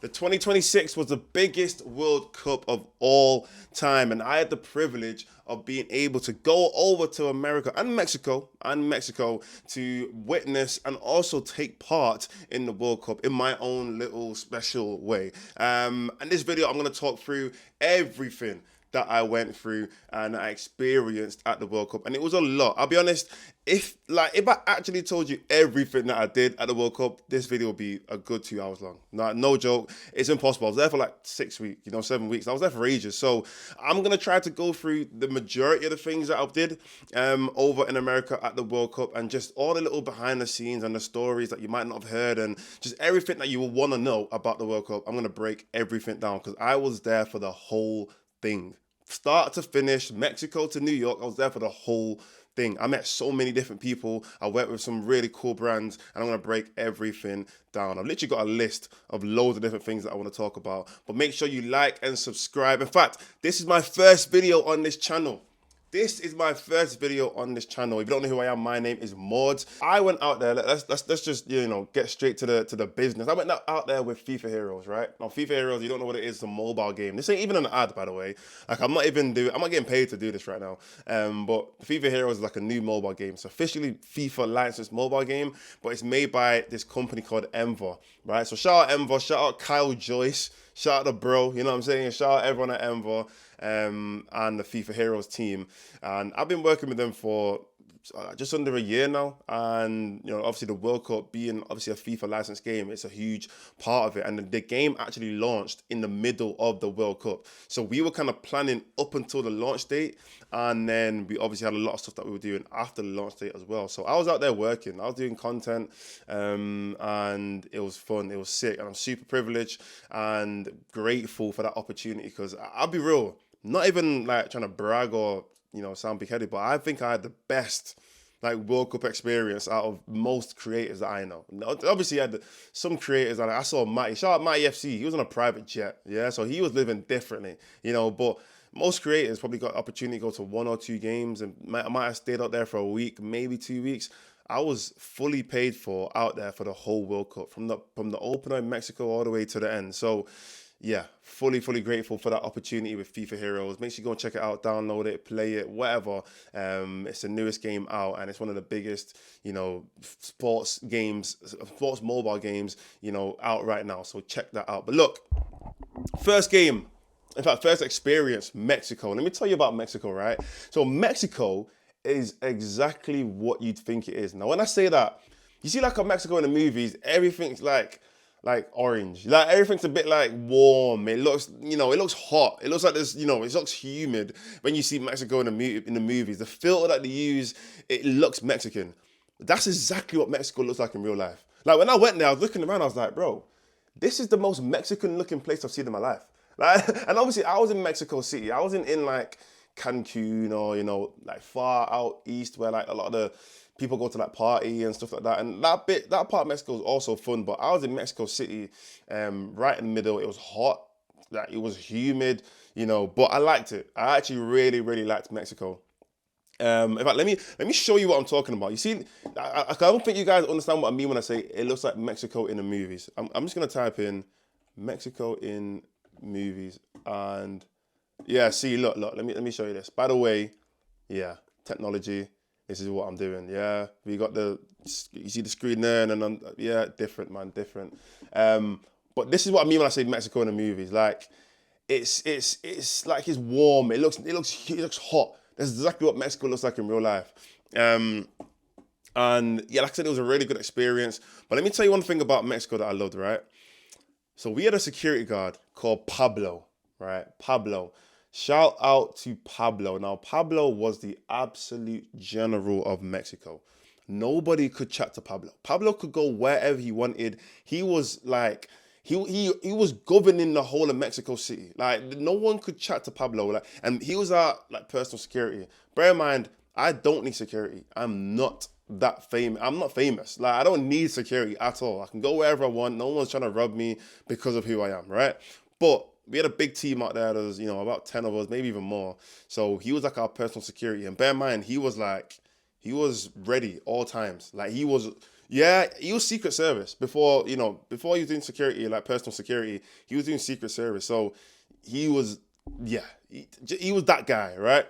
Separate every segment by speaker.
Speaker 1: The 2026 was the biggest World Cup of all time, and I had the privilege of being able to go over to America and Mexico to witness and also take part in the World Cup in my own little special way. And this video, I'm going to talk through everything that I went through and I experienced at the World Cup, and it was a lot. I'll be honest, if I actually told you everything that I did at the World Cup, this video would be a good 2 hours long. No joke, it's impossible. I was there for like 6 weeks, 7 weeks. I was there for ages, so I'm gonna try to go through the majority of the things that I did over in America at the World Cup, and just all the little behind the scenes and the stories that you might not have heard, and just everything that you will want to know about the World Cup. I'm gonna break everything down because I was there for the whole thing. Start to finish, Mexico to New York, I was there for the whole thing. I met so many different people. I worked with some really cool brands, and I'm going to break everything down. I've literally got a list of loads of different things that I want to talk about. But make sure you like and subscribe. In fact, this is my first video on this channel. This is my first video on this channel. If you don't know who I am, my name is Mordzs. I went out there, let's just, get straight to the business. I went out there with FIFA Heroes, right? Now, FIFA Heroes, you don't know what it is, it's a mobile game. This ain't even an ad, by the way. Like, I'm not getting paid to do this right now. But FIFA Heroes is like a new mobile game. It's officially FIFA licensed mobile game, but it's made by this company called Enver, right? So shout out Enver, shout out Kyle Joyce, shout out the bro, you know what I'm saying? Shout out everyone at Enver. And the FIFA Heroes team, and I've been working with them for just under a year now. And obviously the World Cup being obviously a FIFA licensed game, it's a huge part of it. And the game actually launched in the middle of the World Cup, so we were kind of planning up until the launch date, and then we obviously had a lot of stuff that we were doing after the launch date as well. So I was out there working, I was doing content, and it was fun, it was sick, and I'm super privileged and grateful for that opportunity, because I'll be real, not even like trying to brag or sound big-headed, but I think I had the best World Cup experience out of most creators that I know. Obviously, I had some creators that I saw. Matty, shout out Matty FC. He was on a private jet, yeah, so he was living differently, But most creators probably got opportunity to go to 1 or 2 games, and might have stayed out there for a week, maybe 2 weeks. I was fully paid for out there for the whole World Cup, from the opener in Mexico all the way to the end. So yeah, fully grateful for that opportunity with FIFA Heroes. Make sure you go and check it out, download it, play it, whatever. It's the newest game out, and it's one of the biggest, sports mobile games, out right now. So check that out. But look, first experience, Mexico. Let me tell you about Mexico, right? So Mexico is exactly what you'd think it is. Now, when I say that, you see a Mexico in the movies, everything's like orange. Everything's a bit warm. It looks, it looks hot. It looks like there's, it looks humid when you see Mexico in the movies. The filter that they use, it looks Mexican. That's exactly what Mexico looks like in real life. When I went there, I was looking around, I was like, bro, this is the most Mexican looking place I've seen in my life. And obviously I was in Mexico City. I wasn't in Cancun or, far out east where a lot of the people go to party and stuff like that. And that part of Mexico is also fun. But I was in Mexico City, right in the middle. It was hot, it was humid, but I liked it. I actually really liked Mexico. In fact, let me show you what I'm talking about. You see, I don't think you guys understand what I mean when I say it looks like Mexico in the movies. I'm just gonna type in Mexico in movies, and yeah, see, look, let me show you this. By the way, yeah, technology. This is what I'm doing. Yeah, we got you see the screen there, and then yeah, different, man, different. But this is what I mean when I say Mexico in the movies. It's warm. It looks hot. That's exactly what Mexico looks like in real life. And yeah, like I said, it was a really good experience. But let me tell you one thing about Mexico that I loved, right? So we had a security guard called Pablo, right? Pablo. Shout out to Pablo. Now, Pablo was the absolute general of Mexico. Nobody could chat to Pablo. Pablo could go wherever he wanted. He was he was governing the whole of Mexico City. No one could chat to Pablo. And he was our personal security. Bear in mind, I don't need security. I'm not that famous. I'm not famous. I don't need security at all. I can go wherever I want. No one's trying to rub me because of who I am, right? But we had a big team out there. There was, about 10 of us, maybe even more. So he was our personal security. And bear in mind, he was ready all times. He was Yeah, he was Secret Service before, before he was doing security, like personal security, he was doing Secret Service. So he was, yeah, he was that guy, right?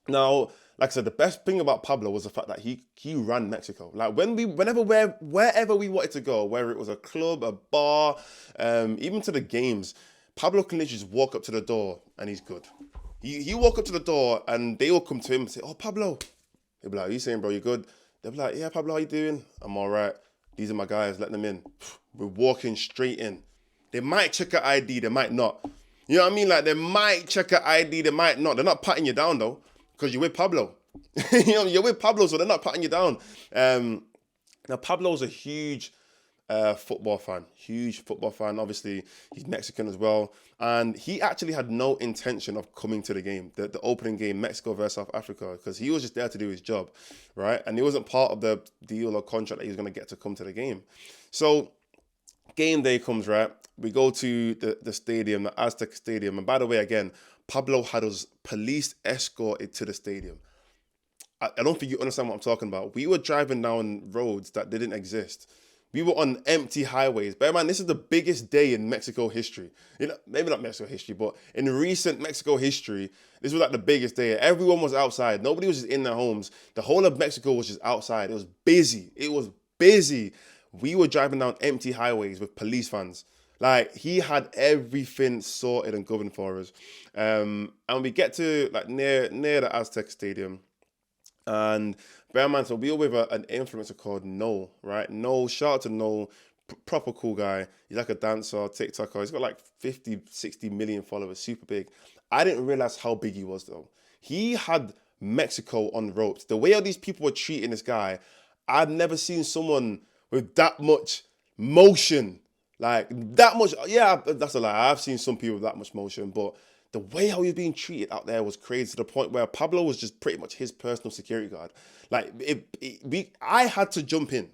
Speaker 1: Now, like I said, the best thing about Pablo was the fact that he ran Mexico. Like wherever we wanted to go, whether it was a club, a bar, even to the games, Pablo can literally just walk up to the door and he's good. He walk up to the door and they will come to him and say, "Oh, Pablo." They'll be like, "What you saying, bro? You good?" They'll be like, "Yeah, Pablo, how you doing?" "I'm all right. These are my guys. Let them in." We're walking straight in. They might check your ID, they might not. You know what I mean? Like they might check your ID, they might not. They're not patting you down though, because you're with Pablo. You're with Pablo, so they're not patting you down. Now Pablo's a huge football fan. Obviously, he's Mexican as well, and he actually had no intention of coming to the game, the opening game, Mexico versus South Africa, because he was just there to do his job, right? And he wasn't part of the deal or contract that he was going to get to come to the game. So game day comes, right? We go to the stadium, the Aztec Stadium, and by the way, again, Pablo had us police escorted to the stadium. I don't think you understand what I'm talking about. We were driving down roads that didn't exist. We were on empty highways. Bear in mind, this is the biggest day in Mexico history. Maybe not Mexico history, but in recent Mexico history, this was like the biggest day. Everyone was outside. Nobody was just in their homes. The whole of Mexico was just outside. It was busy. It was busy. We were driving down empty highways with police vans. Like he had everything sorted and governed for us. And we get to like near the Aztec Stadium. And bear in mind, so we were with an influencer called Noel, right? Noel, shout out to Noel, proper cool guy. He's like a dancer, TikToker. He's got like 50, 60 million followers, super big. I didn't realize how big he was though. He had Mexico on ropes. The way all these people were treating this guy, I've never seen someone with that much motion. Like that much, yeah, that's a lie. I've seen some people with that much motion, but the way how he was being treated out there was crazy to the point where Pablo was just pretty much his personal security guard. Like I had to jump in.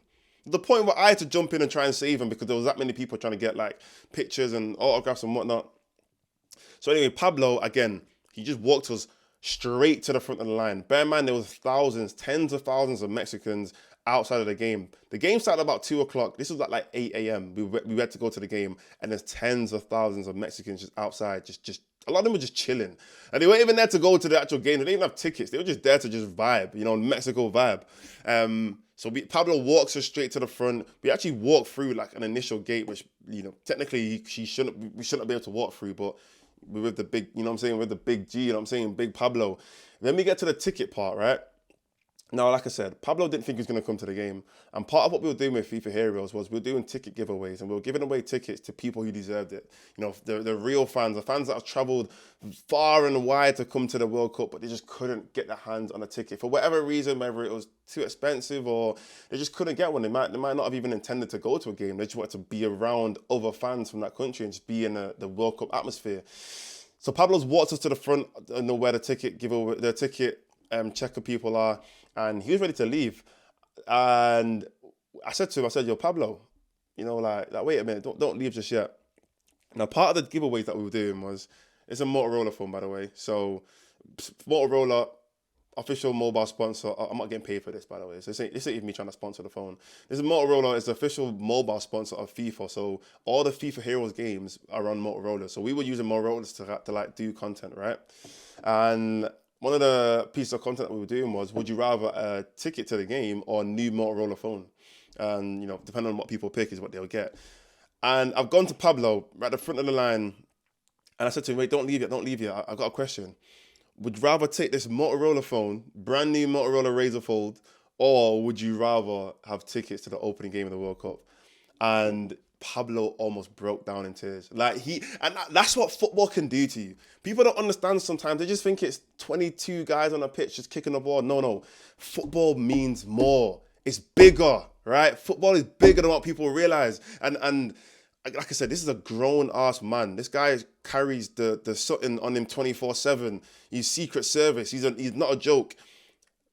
Speaker 1: The point where I had to jump in and try and save him because there was that many people trying to get like pictures and autographs and whatnot. So anyway, Pablo again, he just walked us straight to the front of the line. Bear in mind, there was thousands, tens of thousands of Mexicans outside of the game. The game started about 2 o'clock. This was at like 8 a.m. We had to go to the game, and there's tens of thousands of Mexicans just outside, just a lot of them were just chilling. And they weren't even there to go to the actual game. They didn't even have tickets. They were just there to just vibe, Mexico vibe. Pablo walks us straight to the front. We actually walked through like an initial gate, which, technically we shouldn't be able to walk through, but we're with the big, you know what I'm saying, with the big G, you know what I'm saying, big Pablo. Then we get to the ticket part, right? Now, like I said, Pablo didn't think he was going to come to the game. And part of what we were doing with FIFA Heroes was we were doing ticket giveaways and we were giving away tickets to people who deserved it. The real fans, the fans that have travelled far and wide to come to the World Cup, but they just couldn't get their hands on a ticket. For whatever reason, whether it was too expensive or they just couldn't get one. They might not have even intended to go to a game. They just wanted to be around other fans from that country and just be in the World Cup atmosphere. So Pablo's walked us to the front, where the ticket checker people are, and he was ready to leave. And I said to him, "Yo, Pablo, wait a minute, don't leave just yet." Now, part of the giveaways that we were doing was, it's a Motorola phone, by the way. So Motorola, official mobile sponsor. I'm not getting paid for this, by the way. So this ain't even me trying to sponsor the phone. This is Motorola. It's the official mobile sponsor of FIFA. So all the FIFA Heroes games are on Motorola. So we were using Motorola's to like do content, right? And one of the pieces of content that we were doing was, would you rather a ticket to the game or a new Motorola phone? And, depending on what people pick is what they'll get. And I've gone to Pablo right at the front of the line, and I said to him, "Wait, don't leave yet. I've got a question. Would you rather take this Motorola phone, brand new Motorola Razr Fold, or would you rather have tickets to the opening game of the World Cup?" And Pablo almost broke down in tears. That's what football can do to you. People don't understand sometimes. They just think it's 22 guys on a pitch just kicking the ball. No. Football means more. It's bigger, right? Football is bigger than what people realize. And like I said, this is a grown-ass man. This guy carries the Sutton on him 24/7. He's Secret Service. He's not a joke.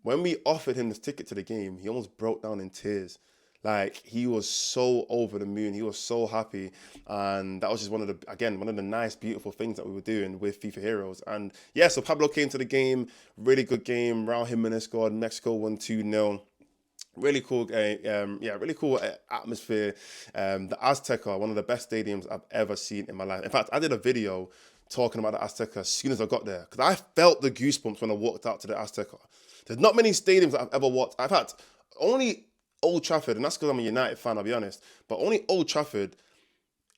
Speaker 1: When we offered him this ticket to the game, he almost broke down in tears. Like, he was so over the moon. He was so happy. And that was just one of the nice, beautiful things that we were doing with FIFA Heroes. And yeah, so Pablo came to the game. Really good game. Raul Jimenez scored. Mexico won 2-0. Really cool, really cool atmosphere. The Azteca, one of the best stadiums I've ever seen in my life. In fact, I did a video talking about the Azteca as soon as I got there because I felt the goosebumps when I walked out to the Azteca. There's not many stadiums that I've ever walked. I've had only Old Trafford, and that's because I'm a United fan, I'll be honest. But only Old Trafford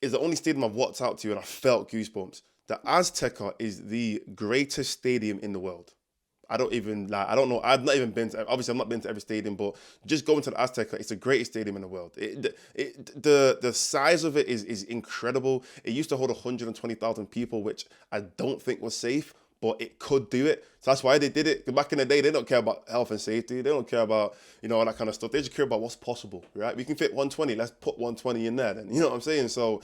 Speaker 1: is the only stadium I've walked out to and I felt goosebumps. The Azteca is the greatest stadium in the world. I don't even like. I don't know. I've not even been to. Obviously, I've not been to every stadium, but just going to the Azteca, it's the greatest stadium in the world. The size of it is incredible. It used to hold 120,000 people, which I don't think was safe, but it could do it. So that's why they did it. Back in the day, they don't care about health and safety. They don't care about all that kind of stuff. They just care about what's possible, right? We can fit 120. Let's put 120 in there. Then you know what I'm saying. So.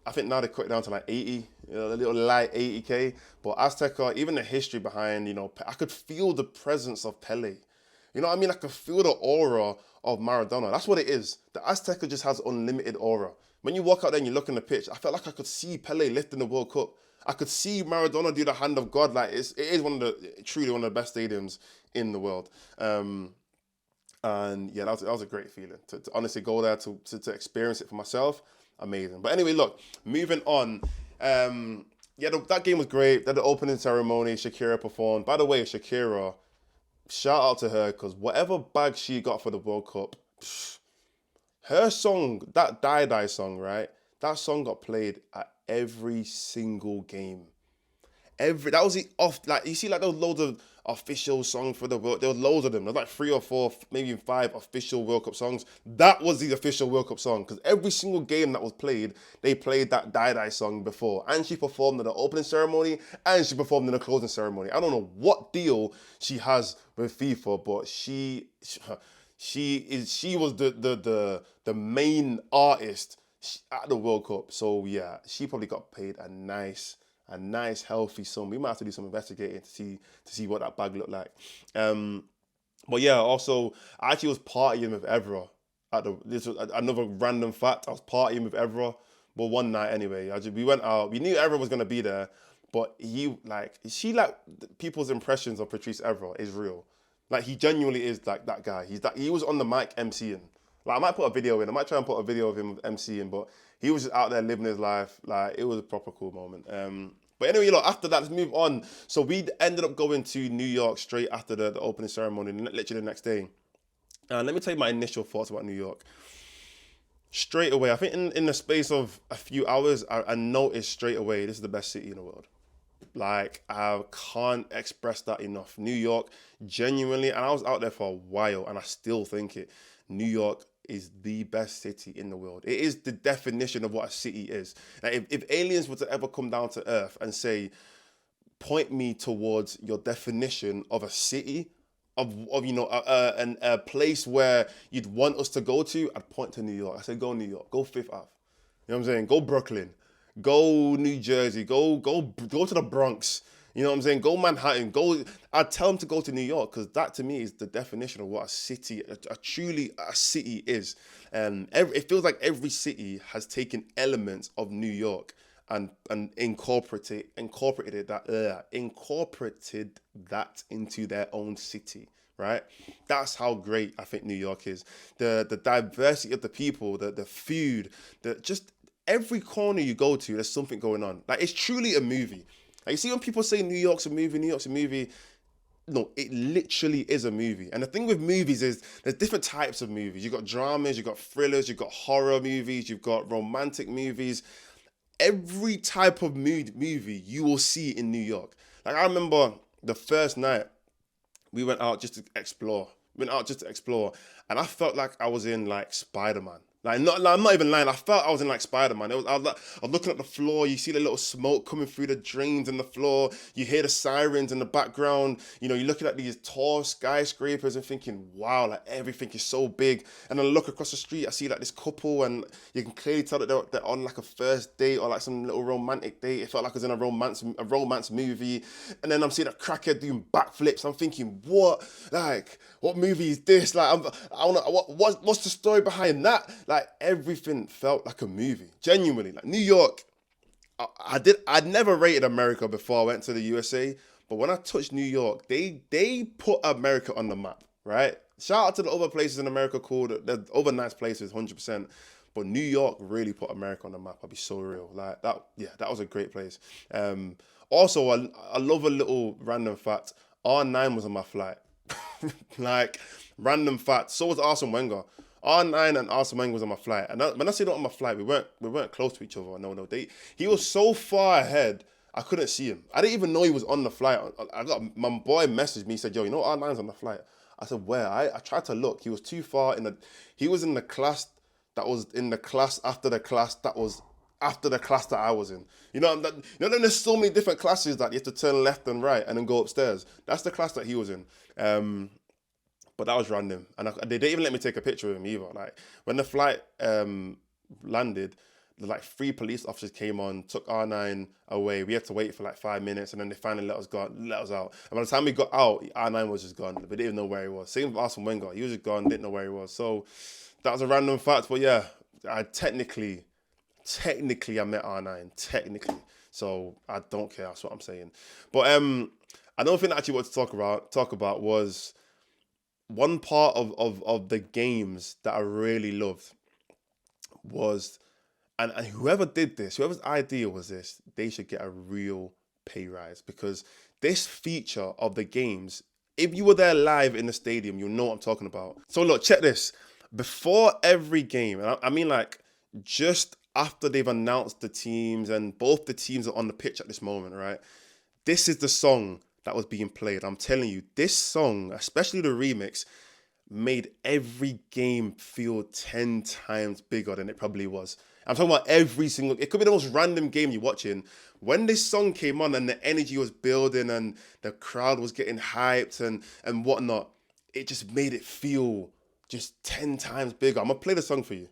Speaker 1: I think now they cut it down to like 80, a little light 80K. But Azteca, even the history behind, I could feel the presence of Pele. You know what I mean? I could feel the aura of Maradona. That's what it is. The Azteca just has unlimited aura. When you walk out there and you look in the pitch, I felt like I could see Pele lifting the World Cup. I could see Maradona do the hand of God. Like it is truly one of the best stadiums in the world. And yeah, that was a great feeling to honestly go there to experience it for myself. Amazing. But anyway, look, moving on. That game was great. The opening ceremony, Shakira performed. By the way, Shakira, shout out to her because whatever bag she got for the World Cup, her song, that Die Die song, right? That song got played at every single game. That was the off, like you see, like there was loads of official songs for the world. There was loads of them. There's like 3 or 4, maybe even 5 official World Cup songs. That was the official World Cup song because every single game that was played, they played that Die Die song before, and she performed in the opening ceremony and she performed in the closing ceremony. I don't know what deal she has with FIFA, but she was the main artist at the World Cup. So yeah, she probably got paid a nice healthy sum. We might have to do some investigating to see what that bag looked like. But yeah, also I actually was partying with Evra this was another random fact. I was partying with Evra, but one night anyway. We went out. We knew Evra was gonna be there, but people's impressions of Patrice Evra is real. Like he genuinely is like that guy. He was on the mic MCing. Like I might put a video in. I might try and put a video of him MCing, but he was just out there living his life. Like it was a proper cool moment. But anyway, after that, let's move on. So we ended up going to New York straight after the opening ceremony, literally the next day. And let me tell you my initial thoughts about New York. Straight away, I think in the space of a few hours, I noticed straight away this is the best city in the world. Like, I can't express that enough. New York, genuinely, and I was out there for a while, and I still think it. New York is the best city in the world. It is the definition of what a city is. Like if aliens were to ever come down to Earth and say, point me towards your definition of a city, of a place where you'd want us to go to, I'd point to New York. I said, go New York, go Fifth Ave. You know what I'm saying? Go Brooklyn, go New Jersey, go to the Bronx. You know what I'm saying? Go Manhattan. I'd tell them to go to New York because that to me is the definition of what a city, truly a city is. It feels like every city has taken elements of New York and incorporated that into their own city. Right? That's how great I think New York is. The diversity of the people, the food, just every corner you go to, there's something going on. Like it's truly a movie. Like you see when people say New York's a movie, no, it literally is a movie. And the thing with movies is there's different types of movies. You've got dramas, you've got thrillers, you've got horror movies, you've got romantic movies. Every type of movie you will see in New York. Like I remember the first night we went out just to explore. And I felt like I was in like Spider-Man. I'm not even lying. I felt I was in like Spider-Man. I was looking at the floor. You see the little smoke coming through the drains in the floor. You hear the sirens in the background. You're looking at these tall skyscrapers and thinking, wow, like everything is so big. And then I look across the street. I see like this couple, and you can clearly tell that they're on like a first date or like some little romantic date. It felt like I was in a romance movie. And then I'm seeing a crackhead doing backflips. I'm thinking, what movie is this? Like, what's the story behind that? Like everything felt like a movie, genuinely. Like New York, I'd never rated America before I went to the USA, but when I touched New York, they put America on the map, right? Shout out to the other places in America called, the other nice places, 100%. But New York really put America on the map. I'll be so real. Like that, yeah, that was a great place. Also, I love a little random fact. R9 was on my flight. Like, random fact. So was Arsene Wenger. R9 and Arsene Wenger was on my flight. And when I say not on my flight, we weren't close to each other. No, he was so far ahead, I couldn't see him. I didn't even know he was on the flight. My boy messaged me, he said, yo, you know R9's on the flight? I said, where? I tried to look. He was too far he was in the class that was in the class after the class that was after the class that I was in. There's so many different classes that you have to turn left and right and then go upstairs. That's the class that he was in. But that was random. And they didn't even let me take a picture of him either. Like, when the flight landed, like 3 police officers came on, took R9 away. We had to wait for like 5 minutes, and then they finally let us out. And by the time we got out, R9 was just gone. We didn't even know where he was. Same with Arsene Wenger. He was just gone, didn't know where he was. So that was a random fact. But yeah, I technically I met R9. Technically. So I don't care. That's what I'm saying. But another thing that I actually want to talk about was one part of the games that I really loved was, and whoever did this, whoever's idea was this, they should get a real pay rise, because this feature of the games, if you were there live in the stadium, you'll know what I'm talking about. So look, check this. Before every game, and I mean like just after they've announced the teams and both the teams are on the pitch at this moment, right? This is the song that was being played. I'm telling you, this song, especially the remix, made every game feel 10 times bigger than it probably was. I'm talking about every single, it could be the most random game you're watching. When this song came on and the energy was building and the crowd was getting hyped and whatnot, it just made it feel just 10 times bigger. I'm gonna play the song for you.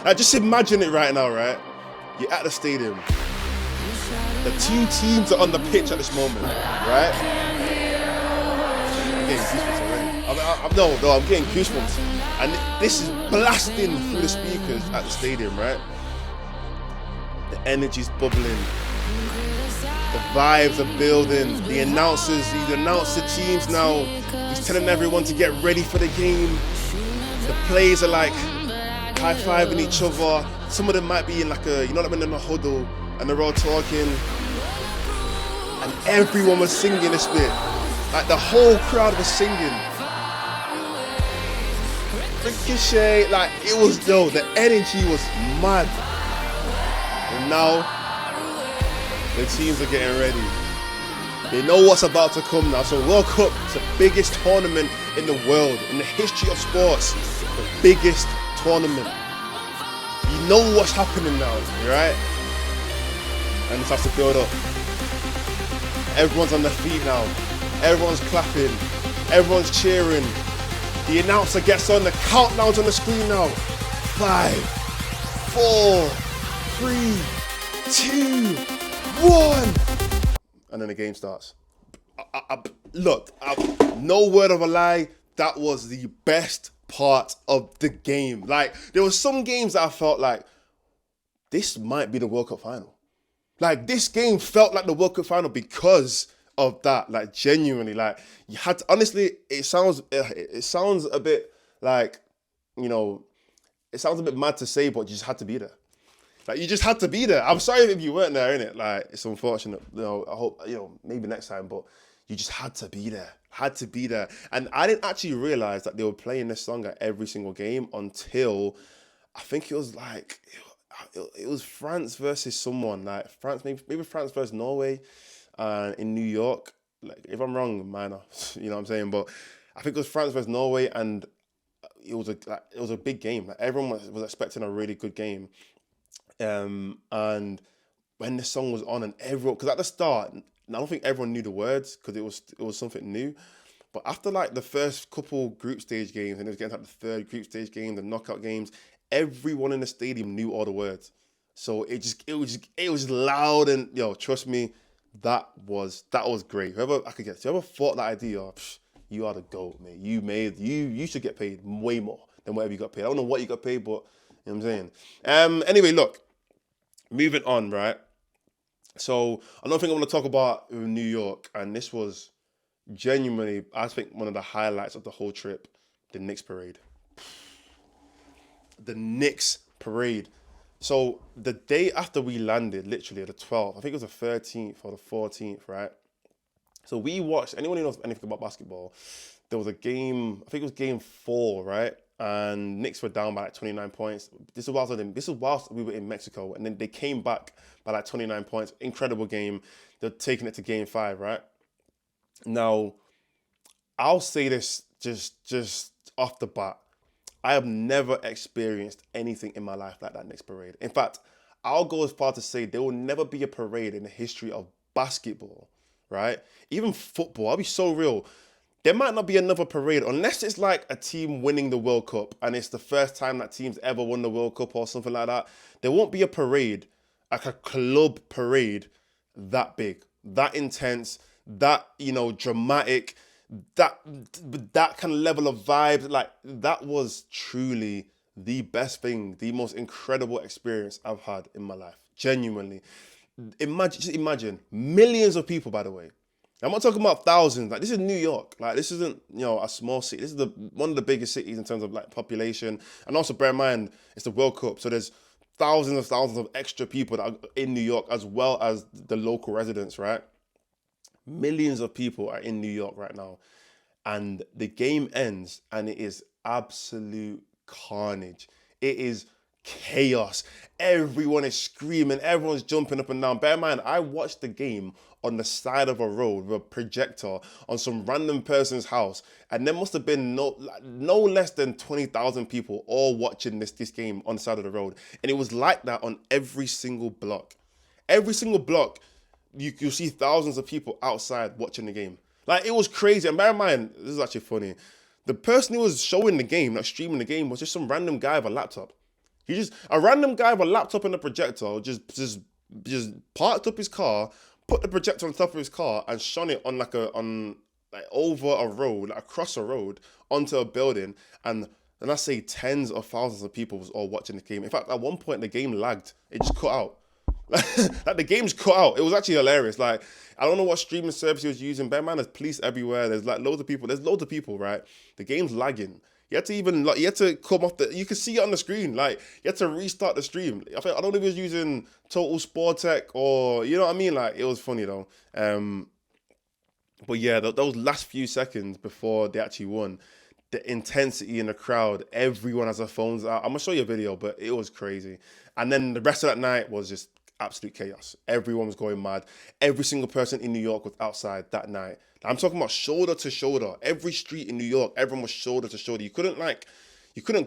Speaker 1: Now just imagine it right now, right? You're at the stadium. The 2 teams are on the pitch at this moment, right? I'm getting goosebumps already. I'm getting goosebumps. And this is blasting through the speakers at the stadium, right? The energy's bubbling. The vibes are building. He's announced the teams now. He's telling everyone to get ready for the game. The players are like high-fiving each other. Some of them might be in like when they're in a huddle and they're all talking. And everyone was singing this bit. Like the whole crowd was singing. Ricochet, like it was, the energy was mad. And now, the teams are getting ready. They know what's about to come now. So World Cup is the biggest tournament in the world, in the history of sports. The biggest tournament. You know what's happening now, right? And this has to build up. Everyone's on their feet now. Everyone's clapping. Everyone's cheering. The announcer gets on, the countdown's on the screen now. 5, 4, 3, 2, 1. And then the game starts. Look, no word of a lie, that was the best part of the game. Like, there were some games that I felt like, this might be the World Cup final. Like, this game felt like the World Cup final because of that. Like, genuinely, like, you had to, honestly, it sounds a bit like, it sounds a bit mad to say, but you just had to be there. Like, you just had to be there. I'm sorry if you weren't there, innit? Like, it's unfortunate. I hope, maybe next time, but you just had to be there. Had to be there. And I didn't actually realize that they were playing this song at every single game until I think it was like, it was France versus someone, like France, maybe France versus Norway in New York. Like, if I'm wrong, minor, you know what I'm saying? But I think it was France versus Norway, and it was a big game. Like, everyone was expecting a really good game. And when the song was on, and everyone, because at the start, I don't think everyone knew the words because it was something new. But after like the first couple group stage games, and it was getting like the third group stage game, the knockout games, everyone in the stadium knew all the words. So it was loud, and trust me, that was great. Whoever thought that idea, you are the GOAT, mate. You should get paid way more than whatever you got paid. I don't know what you got paid, but you know what I'm saying. Anyway, look, moving on, right? So another thing I want to talk about with New York, and this was genuinely, I think, one of the highlights of the whole trip, the Knicks parade. The Knicks parade. So the day after we landed, literally the 12th, I think it was the 13th or the 14th, right? So we watched, anyone who knows anything about basketball, there was a game, I think it was game four, right? And Knicks were down by like 29 points. This was whilst we were in Mexico, and then they came back by like 29 points. Incredible game. They're taking it to game five, right? Now, I'll say this just off the bat. I have never experienced anything in my life like that Knicks parade. In fact, I'll go as far to say there will never be a parade in the history of basketball, right? Even football, I'll be so real. There might not be another parade unless it's like a team winning the World Cup and it's the first time that team's ever won the World Cup or something like that. There won't be a parade, like a club parade, that big, that intense, that, dramatic, that that kind of level of vibe. Like, that was truly the best thing, the most incredible experience I've had in my life. Genuinely. Just imagine millions of people, by the way. I'm not talking about thousands. Like, this is New York. Like, this isn't, a small city. This is the one of the biggest cities in terms of like population. And also bear in mind, it's the World Cup. So there's thousands of extra people that are in New York, as well as the local residents, right? Millions of people are in New York right now. And the game ends and it is absolute carnage. It is chaos. Everyone is screaming, everyone's jumping up and down. Bear in mind, I watched the game on the side of a road with a projector on some random person's house, and there must have been no less than 20,000 people all watching this game on the side of the road. And it was like that on every single block. Every single block, you'll see thousands of people outside watching the game. Like, it was crazy. And bear in mind, this is actually funny. The person who was showing the game, like streaming the game, was just some random guy with a laptop. A random guy with a laptop and a projector just parked up his car, put the projector on top of his car, and shone it on over a road, like across a road, onto a building. And I say tens of thousands of people was all watching the game. In fact, at one point the game lagged. It just cut out. Like, the game's cut out. It was actually hilarious. Like, I don't know what streaming service he was using. Bear in mind, there's police everywhere. There's like loads of people. There's loads of people, right? The game's lagging. You had to come off the. You can see it on the screen. Like, you had to restart the stream. I don't know if he was using Total Sport Tech or, you know what I mean. Like, it was funny though. But yeah, those last few seconds before they actually won, the intensity in the crowd, everyone has their phones out. I'm gonna show you a video, but it was crazy. And then the rest of that night was just absolute chaos. Everyone was going mad. Every single person in New York was outside that night. I'm talking about shoulder to shoulder. Every street in New York, everyone was shoulder to shoulder. You couldn't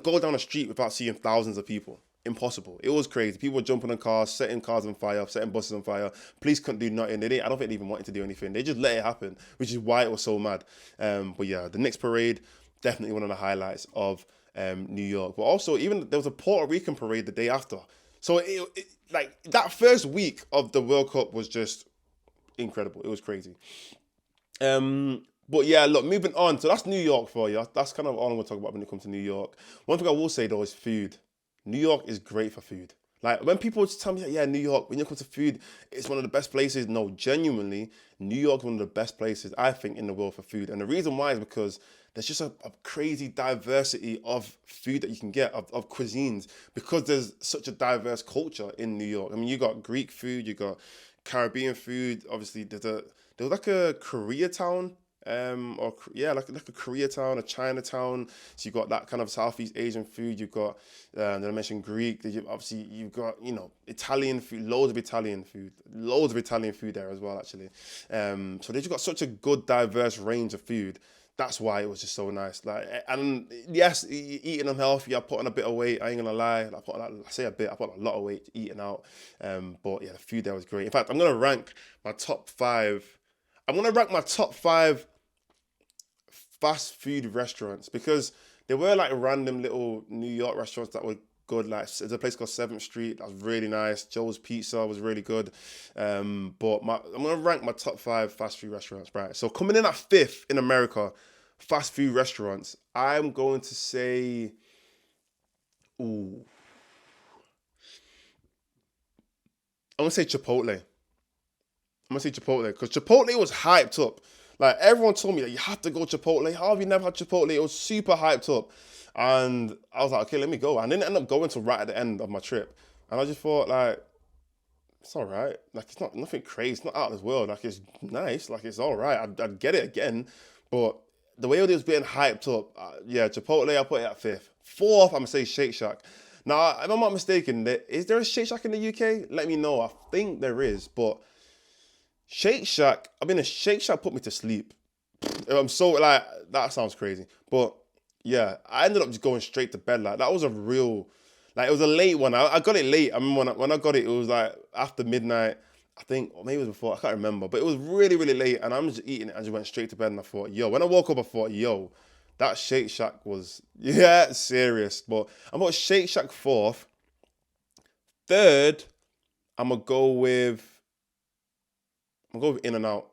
Speaker 1: go down a street without seeing thousands of people. Impossible. It was crazy. People were jumping on cars, setting cars on fire, setting buses on fire. Police couldn't do nothing. I don't think they even wanted to do anything. They just let it happen, which is why it was so mad. But yeah, the Knicks parade, definitely one of the highlights of New York. But also, even there was a Puerto Rican parade the day after. So like, that first week of the World Cup was just incredible. It was crazy. But yeah, look, moving on. So that's New York for you. That's kind of all I'm gonna talk about when it comes to New York. One thing I will say though is food. New York is great for food. Like, when people just tell me, yeah, New York, when it comes to food, it's one of the best places. No, genuinely, New York is one of the best places, I think, in the world for food. And the reason why is because there's just a crazy diversity of food that you can get, of cuisines, because there's such a diverse culture in New York. I mean, you got Greek food, you got Caribbean food. Obviously, there was like a Koreatown, or yeah, like a Koreatown, a Chinatown. So you got that kind of Southeast Asian food. You've got, then I mentioned Greek. Obviously, you've got, Italian food, loads of Italian food there as well, actually. So they've just got such a good, diverse range of food. That's why it was just so nice. Like, and yes, eating unhealthy, I put on a bit of weight. I ain't gonna lie. I say a bit. I put on a lot of weight eating out. But yeah, the food there was great. In fact, I'm gonna rank my top five. I'm gonna rank my top five fast food restaurants, because there were like random little New York restaurants that were good. Like, there's a place called 7th Street that was really nice. Joe's Pizza was really good. But I'm gonna rank my top five fast food restaurants. Right. So coming in at fifth in America, fast food restaurants, I'm going to say, ooh, I'm gonna say Chipotle. gonna say Chipotle because Chipotle was hyped up. Like everyone told me that you have to go Chipotle. How have you never had Chipotle? It was super hyped up, and I was like, okay, let me go. And I didn't end up going till right at the end of my trip, and I just thought like it's all right. Like it's not nothing crazy. It's not out of this world. Like it's nice. Like it's all right. I'd get it again, but the way it was being hyped up, yeah, Chipotle. I put it at fifth. Fourth, I'm gonna say Shake Shack. Now, if I'm not mistaken, is there a Shake Shack in the UK? Let me know. I think there is, but Shake Shack. I mean, a Shake Shack put me to sleep. I'm so like that sounds crazy, but yeah, I ended up just going straight to bed. Like that was a real, like it was a late one. I got it late. I mean, when I got it, it was like after midnight. I think, or maybe it was before. I can't remember, but it was really really late, and I'm just eating it. I just went straight to bed, and I thought, yo. When I woke up, I thought, yo, that Shake Shack was yeah serious. But I'm gonna Shake Shack fourth. Third, I'm gonna go with In and Out.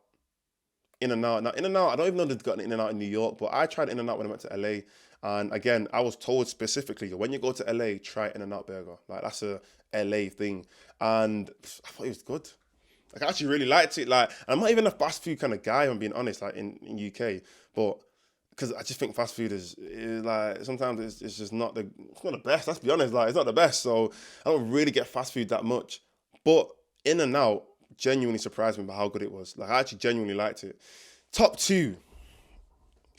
Speaker 1: In and Out. Now, In and Out, I don't even know if they've got an In and Out in New York, but I tried In and Out when I went to LA. And again, I was told specifically when you go to LA, try In and Out Burger. Like that's a LA thing. And I thought it was good. Like I actually really liked it. Like I'm not even a fast food kind of guy, if I'm being honest, like in UK. But because I just think fast food is like sometimes it's just not it's not the best. Let's be honest, like it's not the best. So I don't really get fast food that much. But In and Out genuinely surprised me by how good it was. Like I actually genuinely liked it. Top two,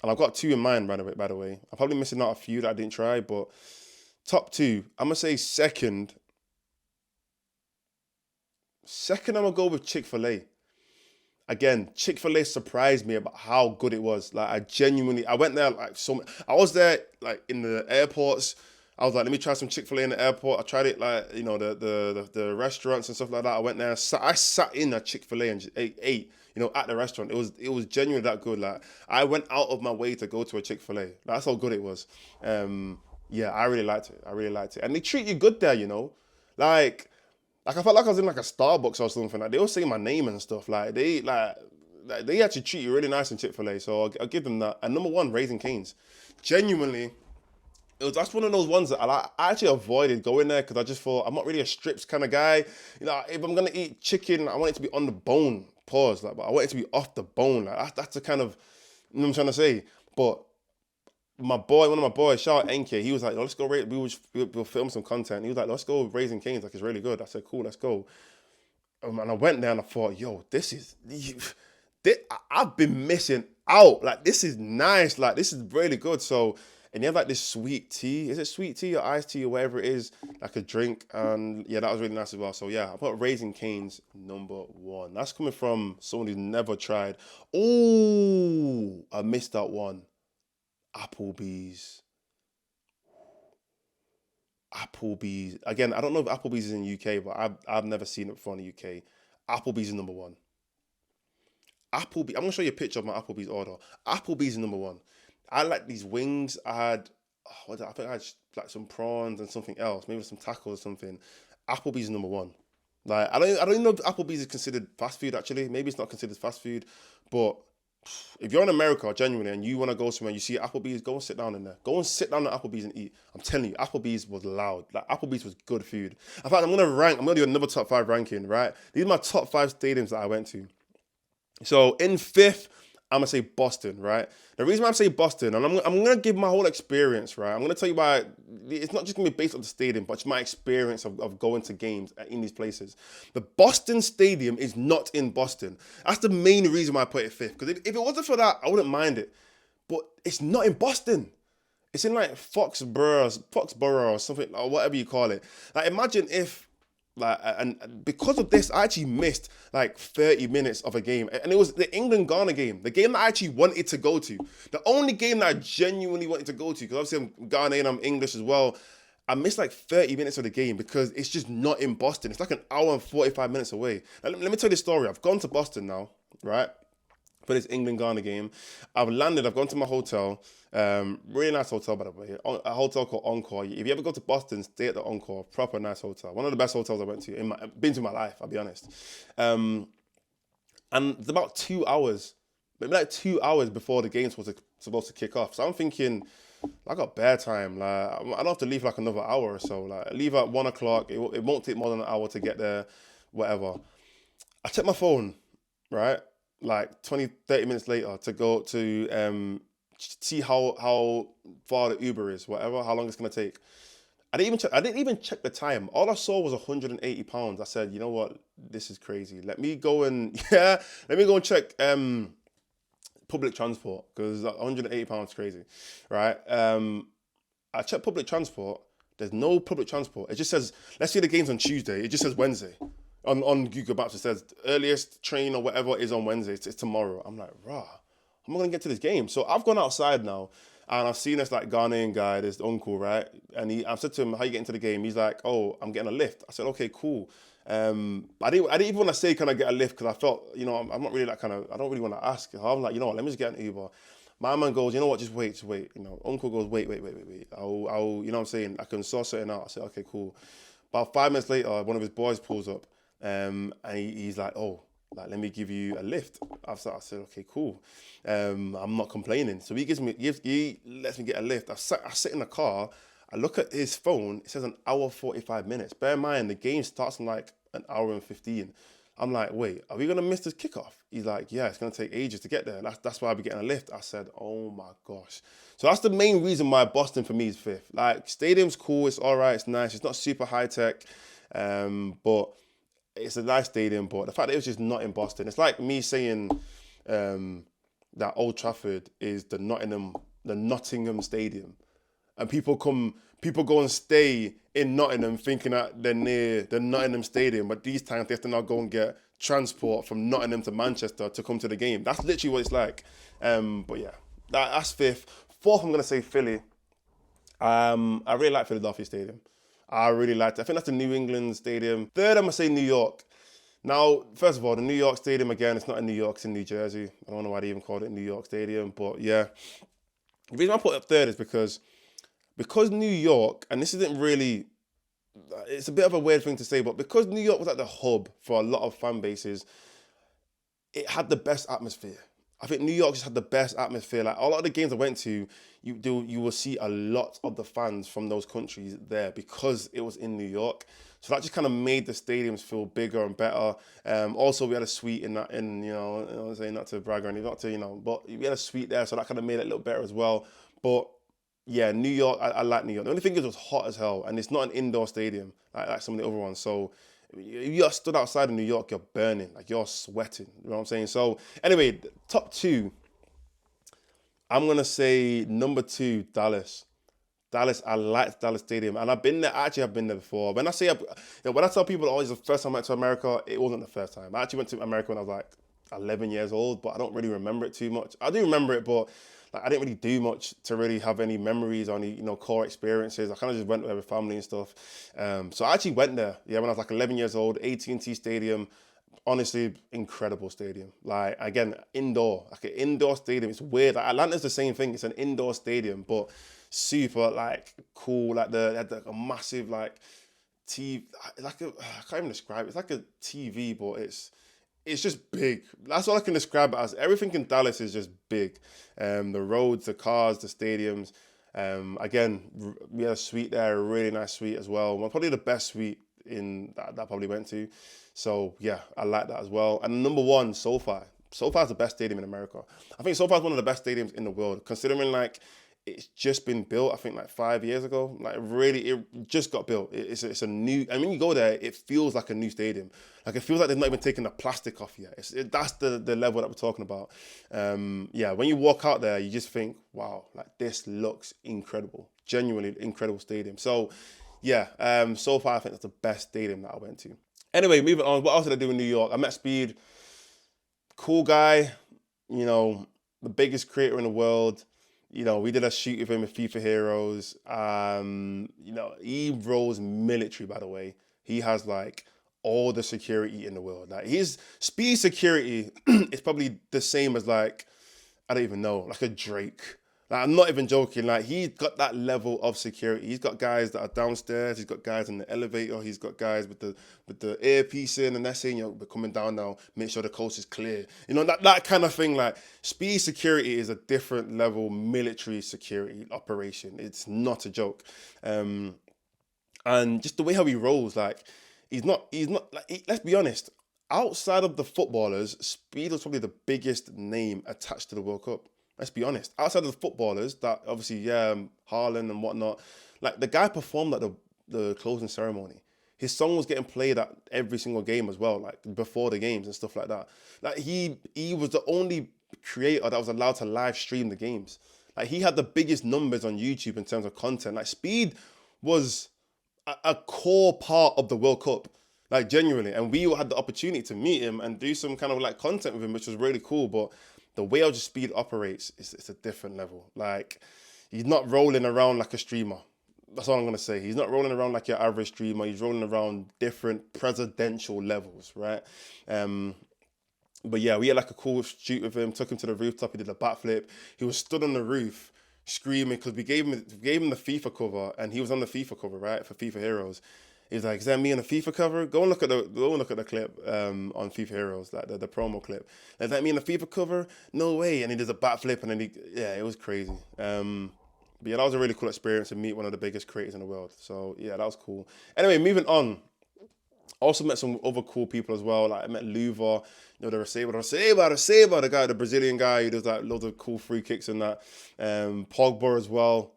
Speaker 1: and I've got two in mind by the way. I'm probably missing out a few that I didn't try, but top two, I'm gonna say second. Second, I'm gonna go with Chick-fil-A. Again, Chick-fil-A surprised me about how good it was. Like I went there like I was there like in the airports. I was like, let me try some Chick-fil-A in the airport. I tried it like, the restaurants and stuff like that. I went there, I sat in a Chick-fil-A and just ate, at the restaurant. It was genuinely that good. Like I went out of my way to go to a Chick-fil-A. That's how good it was. Yeah, I really liked it. I really liked it. And they treat you good there, Like I felt like I was in like a Starbucks or something. Like they all say my name and stuff. Like they actually treat you really nice in Chick-fil-A. So I'll give them that. And number one, Raising Cane's. Genuinely, that's one of those ones that I actually avoided going there because I just thought I'm not really a strips kind of guy. If I'm gonna eat chicken, I want it to be on the bone. Pause. Like, but I want it to be off the bone. Like that's the kind of what I'm trying to say. But one of my boys, shout out NK, he was like, let's go. We'll film some content. He was like, let's go Raising Cane's. Like it's really good. I said, cool, let's go. And I went there and I thought, yo, I've been missing out. Like this is nice. Like this is really good. So, and you have like this sweet tea. Is it sweet tea or iced tea or whatever it is? Like a drink. And yeah, that was really nice as well. So yeah, I put Raising Cane's number one. That's coming from someone who's never tried. Oh, I missed that one. Applebee's. Applebee's. Again, I don't know if Applebee's is in the UK, but I've never seen it before in the UK. Applebee's is number one. I'm gonna show you a picture of my Applebee's order. Applebee's is number one. I like these wings. I had, I think I had like some prawns and something else, maybe some tacos or something. Applebee's is number one. Like I don't even know if Applebee's is considered fast food actually. Maybe it's not considered fast food, but if you're in America genuinely and you want to go somewhere and you see Applebee's, go and sit down in there. Go and sit down at Applebee's and eat. I'm telling you, Applebee's was loud. Like Applebee's was good food. In fact, I'm gonna do another top five ranking, right? These are my top five stadiums that I went to. So in fifth, I'm gonna say Boston, right? The reason why I'm saying Boston, and I'm gonna give my whole experience, right? I'm gonna tell you why it's not just gonna be based on the stadium, but it's my experience of going to games in these places. The Boston Stadium is not in Boston. That's the main reason why I put it fifth. Because if it wasn't for that, I wouldn't mind it. But it's not in Boston. It's in like Foxborough or something, or whatever you call it. Like imagine if and because of this, I actually missed like 30 minutes of a game. And it was the England-Ghana game, the game that I actually wanted to go to. The only game that I genuinely wanted to go to, because obviously I'm Ghanaian, I'm English as well. I missed like 30 minutes of the game because it's just not in Boston. It's like an hour and 45 minutes away. Now, let me tell you the story. I've gone to Boston now, right? For this England-Ghana game. I've gone to my hotel. Really nice hotel, by the way. A hotel called Encore. If you ever go to Boston, stay at the Encore. Proper nice hotel. One of the best hotels I went to been to in my life, I'll be honest. And it's about 2 hours, maybe like 2 hours before the game's supposed to kick off. So I'm thinking, I got bare time. Like I don't have to leave like another hour or so. Like I leave at 1 o'clock. It won't take more than an hour to get there. Whatever. I check my phone. right? Like 20, 30 minutes later to go to see how far the Uber is, whatever, how long it's gonna take. I didn't even check the time. All I saw was £180. I said, you know what, this is crazy. Let me go and yeah, let me go and check public transport because £180 is crazy, right? I checked public transport. There's no public transport. It just says, let's say the game's on Tuesday. It just says Wednesday. On Google Maps, it says earliest train or whatever is on Wednesday. It's tomorrow. I'm like, rah, how am I going to get to this game? So I've gone outside now and I've seen this like Ghanaian guy, this uncle, right? And I've said to him, how you get into the game? He's like, oh, I'm getting a lift. I said, okay, cool. I didn't even want to say, can I get a lift? Because I felt, I'm not really that kind of, I don't really want to ask. I'm like, you know what, let me just get an Uber. My man goes, you know what, just wait. Uncle goes, wait. I'll, you know what I'm saying? I can sort something out. I said, okay, cool. About 5 minutes later, one of his boys pulls up, and he's like, oh, like, let me give you a lift. I said, okay, cool. I'm not complaining. So he lets me get a lift. I sit in the car. I look at his phone. It says an hour 45 minutes. Bear in mind, the game starts in like an hour and 15. I'm like, wait, are we gonna miss this kickoff? He's like, yeah, it's gonna take ages to get there. That's why I'll be getting a lift. I said, oh my gosh. So that's the main reason why Boston for me is fifth. Like, stadium's cool, it's all right, it's nice, it's not super high tech, but it's a nice stadium. But the fact that it was just not in Boston, it's like me saying that Old Trafford is the Nottingham Stadium. And people go and stay in Nottingham thinking that they're near the Nottingham Stadium, but these times they have to now go and get transport from Nottingham to Manchester to come to the game. That's literally what it's like. But yeah, that's fifth. Fourth, I'm gonna say Philly. I really like Philadelphia Stadium. I really liked it. I think that's the New England Stadium. Third, I'm gonna say New York. Now, first of all, the New York Stadium, again, it's not in New York, it's in New Jersey. I don't know why they even called it New York Stadium, but yeah. The reason I put it up third is because New York, and this isn't really, it's a bit of a weird thing to say, but because New York was at the hub for a lot of fan bases, it had the best atmosphere. I think New York just had the best atmosphere. Like, a lot of the games I went to, you will see a lot of the fans from those countries there because it was in New York. So that just kind of made the stadiums feel bigger and better. Also, we had a suite in that, I'm saying not to brag or anything, not to, but we had a suite there, so that kind of made it a little better as well. But yeah, New York, I like New York. The only thing is it was hot as hell, and it's not an indoor stadium like some of the other ones. So if you stood outside in New York, you're burning, like you're sweating. You know what I'm saying? So anyway, top two, I'm gonna say number two, Dallas. Dallas, I like Dallas Stadium, and I've been there. Actually, I've been there before. When I tell people, oh, it's the first time I went to America, it wasn't the first time. I actually went to America when I was like 11 years old, but I don't really remember it too much. I do remember it, but like, I didn't really do much to really have any memories or any, core experiences. I kind of just went there with family and stuff. So I actually went there, when I was like 11 years old, AT&T Stadium. Honestly, incredible stadium. Like, again, indoor, like an indoor stadium. It's weird. Like, Atlanta's the same thing. It's an indoor stadium, but super like cool. Like they had like a massive like TV, like I can't even describe it. It's like a TV, but it's just big. That's all I can describe it as. Everything in Dallas is just big. The roads, the cars, the stadiums. Again, we had a suite there, a really nice suite as well. Probably the best suite in that I probably went to. So yeah, I like that as well. And number one, SoFi. SoFi is the best stadium in America. I think SoFi is one of the best stadiums in the world, considering like it's just been built, I think like 5 years ago. Like really, it just got built. It's a new, and when you go there, it feels like a new stadium. Like it feels like they've not even taken the plastic off yet. That's the level that we're talking about. When you walk out there, you just think, wow, like this looks incredible. Genuinely incredible stadium. So yeah, so far I think that's the best stadium that I went to. Anyway, moving on. What else did I do in New York? I met Speed, cool guy, the biggest creator in the world. We did a shoot with him with FIFA Heroes. He rolls military, by the way. He has like all the security in the world. Like his Speed security is probably the same as like, I don't even know, like a Drake. Like, I'm not even joking. Like he's got that level of security. He's got guys that are downstairs. He's got guys in the elevator. He's got guys with the earpiece in, and they're saying, we're coming down now. Make sure the coast is clear. That kind of thing. Like Speed security is a different level military security operation. It's not a joke. And just the way how he rolls, like he's not like. Let's be honest. outside of the footballers, Speed was probably the biggest name attached to the World Cup. Let's be honest. Outside of the footballers, that obviously, yeah, Haaland and whatnot, like the guy performed at the closing ceremony. His song was getting played at every single game as well, like before the games and stuff like that. Like he was the only creator that was allowed to live stream the games. Like he had the biggest numbers on YouTube in terms of content. Like Speed was a core part of the World Cup, like genuinely. And we had the opportunity to meet him and do some kind of like content with him, which was really cool. But the way Al Speed operates is it's a different level. Like he's not rolling around like a streamer. That's all I'm gonna say. He's not rolling around like your average streamer. He's rolling around different presidential levels, right? But yeah, we had like a cool shoot with him. Took him to the rooftop. He did a backflip. He was stood on the roof screaming because we gave him the FIFA cover, and he was on the FIFA cover, right, for FIFA Heroes. He was like, "Is that me on the FIFA cover? Go and look at the clip on FIFA Heroes, like the promo clip. Is that me on the FIFA cover? No way!" And he does a backflip, and then yeah, it was crazy. But yeah, that was a really cool experience to meet one of the biggest creators in the world. So yeah, that was cool. Anyway, moving on. Also met some other cool people as well. Like I met Luva, the receiver, the guy, the Brazilian guy who does like loads of cool free kicks and that. Pogba as well,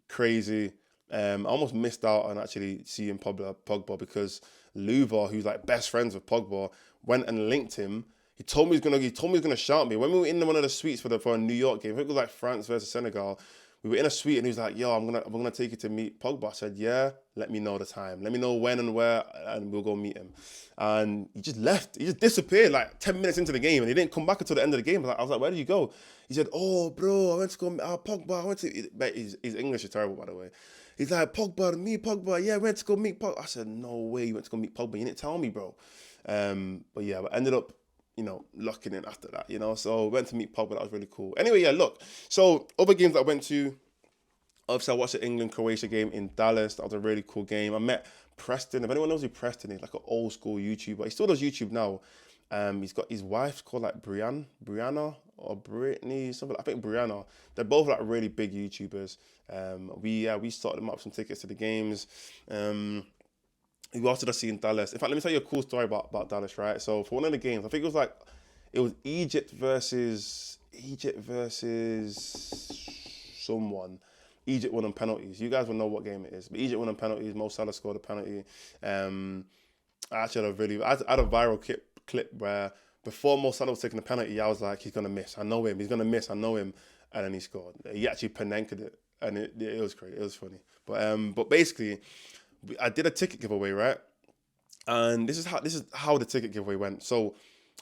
Speaker 1: crazy. I almost missed out on actually seeing Pogba because Luva, who's like best friends with Pogba, went and linked him. He told me he was gonna shout me when we were in one of the suites for a New York game. I think it was like France versus Senegal. We were in a suite and he was like, "Yo, I'm gonna take you to meet Pogba." I said, "Yeah, let me know the time. Let me know when and where, and we'll go meet him." And he just left. He just disappeared like 10 minutes into the game, and he didn't come back until the end of the game. I was like, "Where did you go?" He said, "Oh, bro, I went to go meet Pogba. I went to." But his English is terrible, by the way. He's like, Pogba. Yeah, I went to go meet Pogba. I said, "No way, you went to go meet Pogba. You didn't tell me, bro." But yeah, but ended up locking in after that. So went to meet Pogba. That was really cool. Anyway, yeah, look. So other games that I went to, obviously I watched the England-Croatia game in Dallas. That was a really cool game. I met Preston. If anyone knows who Preston is, like an old school YouTuber. He still does YouTube now. He's got his wife's called like Brianna or Brittany, something. I think Brianna. They're both like really big YouTubers. We sorted them up some tickets to the games. Who else did I see in Dallas? In fact, let me tell you a cool story about Dallas, right? So for one of the games, I think it was Egypt versus someone. Egypt won on penalties. You guys will know what game it is. But Egypt won on penalties. Mo Salah scored a penalty. I actually had a viral clip where before Mo Salah was taking the penalty, I was like, he's going to miss. I know him. He's going to miss. I know him. And then he scored. He actually Panenka'd it. And it was crazy. It was funny. But basically, I did a ticket giveaway, right? And this is how the ticket giveaway went. So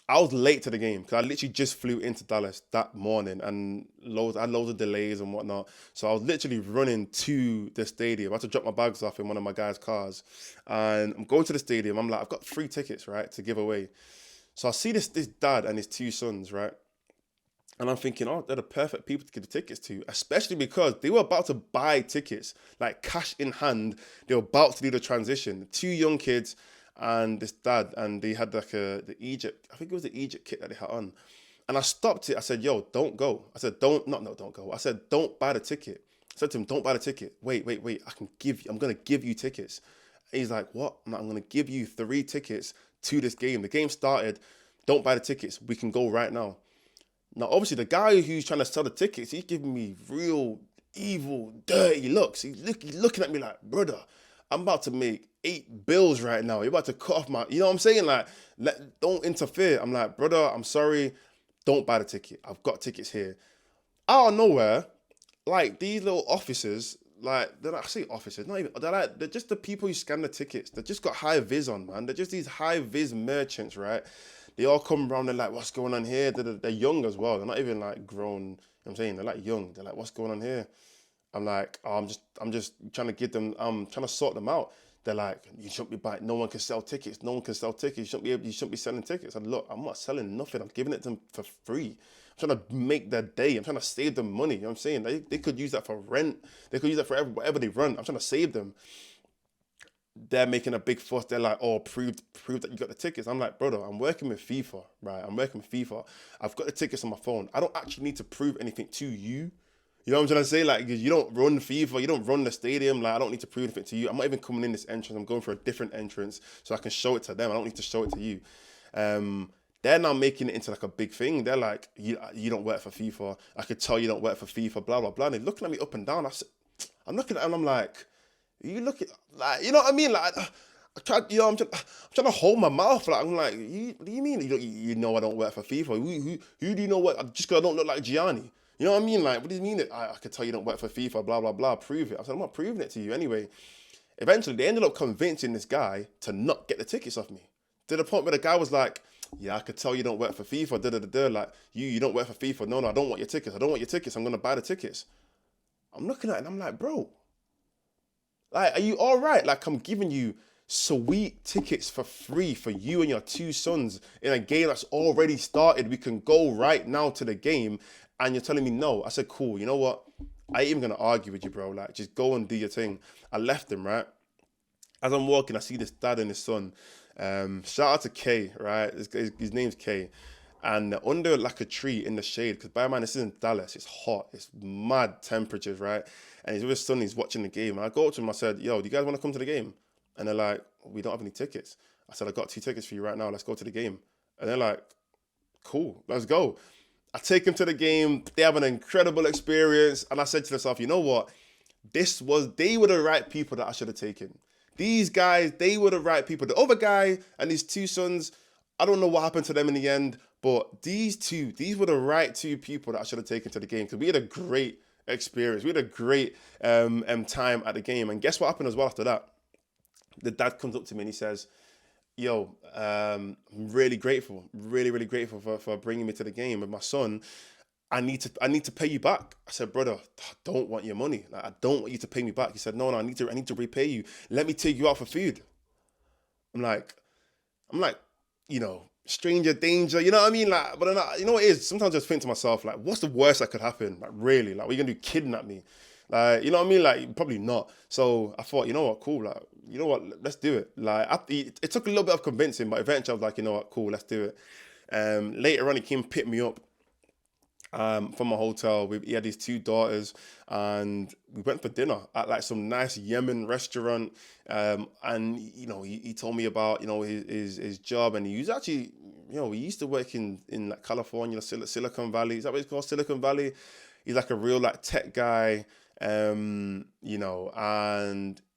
Speaker 1: I was late to the game because I literally just flew into Dallas that morning and I had loads of delays and whatnot. So I was literally running to the stadium. I had to drop my bags off in one of my guys' cars. And I'm going to the stadium. I'm like, I've got 3 tickets, right, to give away. So I see this dad and his 2 sons, right? And I'm thinking, oh, they're the perfect people to give the tickets to, especially because they were about to buy tickets, like cash in hand. They were about to do the transition. 2 young kids and this dad, and they had like the Egypt, I think it was the Egypt kit that they had on. And I stopped it. I said, "Yo, don't go." I said, don't go. I said, "Don't buy the ticket." I said to him, "Don't buy the ticket. Wait. I'm going to give you tickets." And he's like, "What?" I'm going to give you 3 tickets to this game. The game started. Don't buy the tickets. We can go right now. Now, obviously, the guy who's trying to sell the tickets, he's giving me real evil, dirty looks. He's looking at me like, "Brother, I'm about to make 8 bills right now. You're about to cut off my," you know what I'm saying? Like, don't interfere. I'm like, "Brother, I'm sorry. Don't buy the ticket. I've got tickets here." Out of nowhere, like these little officers, like I say officers, not even, they're just the people who scan the tickets. They just got high vis on, man. They're just these high vis merchants, right? They all come around and like, "What's going on here?" They're young as well. They're not even like grown. You know what I'm saying? They're like young. They're like, "What's going on here?" I'm like, "Oh, I'm just trying to get them. I'm trying to sort them out." They're like, "You shouldn't be buying. No one can sell tickets. No one can sell tickets. You shouldn't be selling tickets." And look, I'm not selling nothing. I'm giving it to them for free. I'm trying to make their day. I'm trying to save them money. You know what I'm saying? They could use that for rent. They could use that for whatever they run. I'm trying to save them. They're making a big fuss. They're like, "Oh, prove that you got the tickets." I'm like, "Brother, I'm working with FIFA, right? I'm working with FIFA. I've got the tickets on my phone. I don't actually need to prove anything to you." You know what I'm trying to say? Like, you don't run FIFA, you don't run the stadium. Like, I don't need to prove anything to you. I'm not even coming in this entrance. I'm going for a different entrance so I can show it to them. I don't need to show it to you. They're now making it into like a big thing. They're like, you don't work for FIFA. I could tell you don't work for FIFA, blah, blah, blah. And they're looking at me up and down. I'm looking at them, I'm like, you look at, like, you know what I mean? Like, I tried, I'm trying to hold my mouth. Like, I'm like, what do you mean? You know I don't work for FIFA. Who do you know what? Just because I don't look like Gianni. You know what I mean? Like, what do you mean? I could tell you don't work for FIFA, blah, blah, blah. Prove it. I said, I'm not proving it to you anyway. Eventually, they ended up convincing this guy to not get the tickets off me. To the point where the guy was like, yeah, I could tell you don't work for FIFA, da da da da. Like, you don't work for FIFA. No, I don't want your tickets. I don't want your tickets. I'm going to buy the tickets. I'm looking at it and I'm like, bro, like, are you all right? Like, I'm giving you sweet tickets for free for you and your two sons in a game that's already started. We can go right now to the game. And you're telling me no. I said, cool. You know what? I ain't even going to argue with you, bro. Like, just go and do your thing. I left him, right? As I'm walking, I see this dad and his son. Shout out to Kay, right? His name's Kay. And under like a tree in the shade, because by man, this is in Dallas, it's hot, it's mad temperatures, right? And he's with his son, he's watching the game. And I go up to him, I said, yo, do you guys want to come to the game? And they're like, we don't have any tickets. I said, I got 2 tickets for you right now, let's go to the game. And they're like, cool, let's go. I take them to the game, they have an incredible experience. And I said to myself, you know what? They were the right people that I should have taken. These guys, they were the right people. The other guy and his 2 sons, I don't know what happened to them in the end, but these were the right 2 people that I should have taken to the game because we had a great experience. We had a great time at the game. And guess what happened as well after that? The dad comes up to me and he says, yo, I'm really grateful, really, really grateful for bringing me to the game with my son. I need to pay you back. I said, brother, I don't want your money. Like, I don't want you to pay me back. He said, no, I need to repay you. Let me take you out for food. I'm like, stranger danger. You know what I mean? Like, but then you know what it is? Sometimes I just think to myself, like, what's the worst that could happen? Like, really? Like, what are you gonna do? Kidnap me? Like, you know what I mean? Like, probably not. So I thought, you know what? Cool. Like, you know what? Let's do it. Like, it took a little bit of convincing, but eventually I was like, you know what? Cool. Let's do it. Later on, he came pick me up from my hotel. He had his 2 daughters, and we went for dinner at like some nice Yemen restaurant. And he told me about his job, and he was actually he used to work in like California, Silicon Valley. Is that what it's called, Silicon Valley? He's like a real like tech guy, and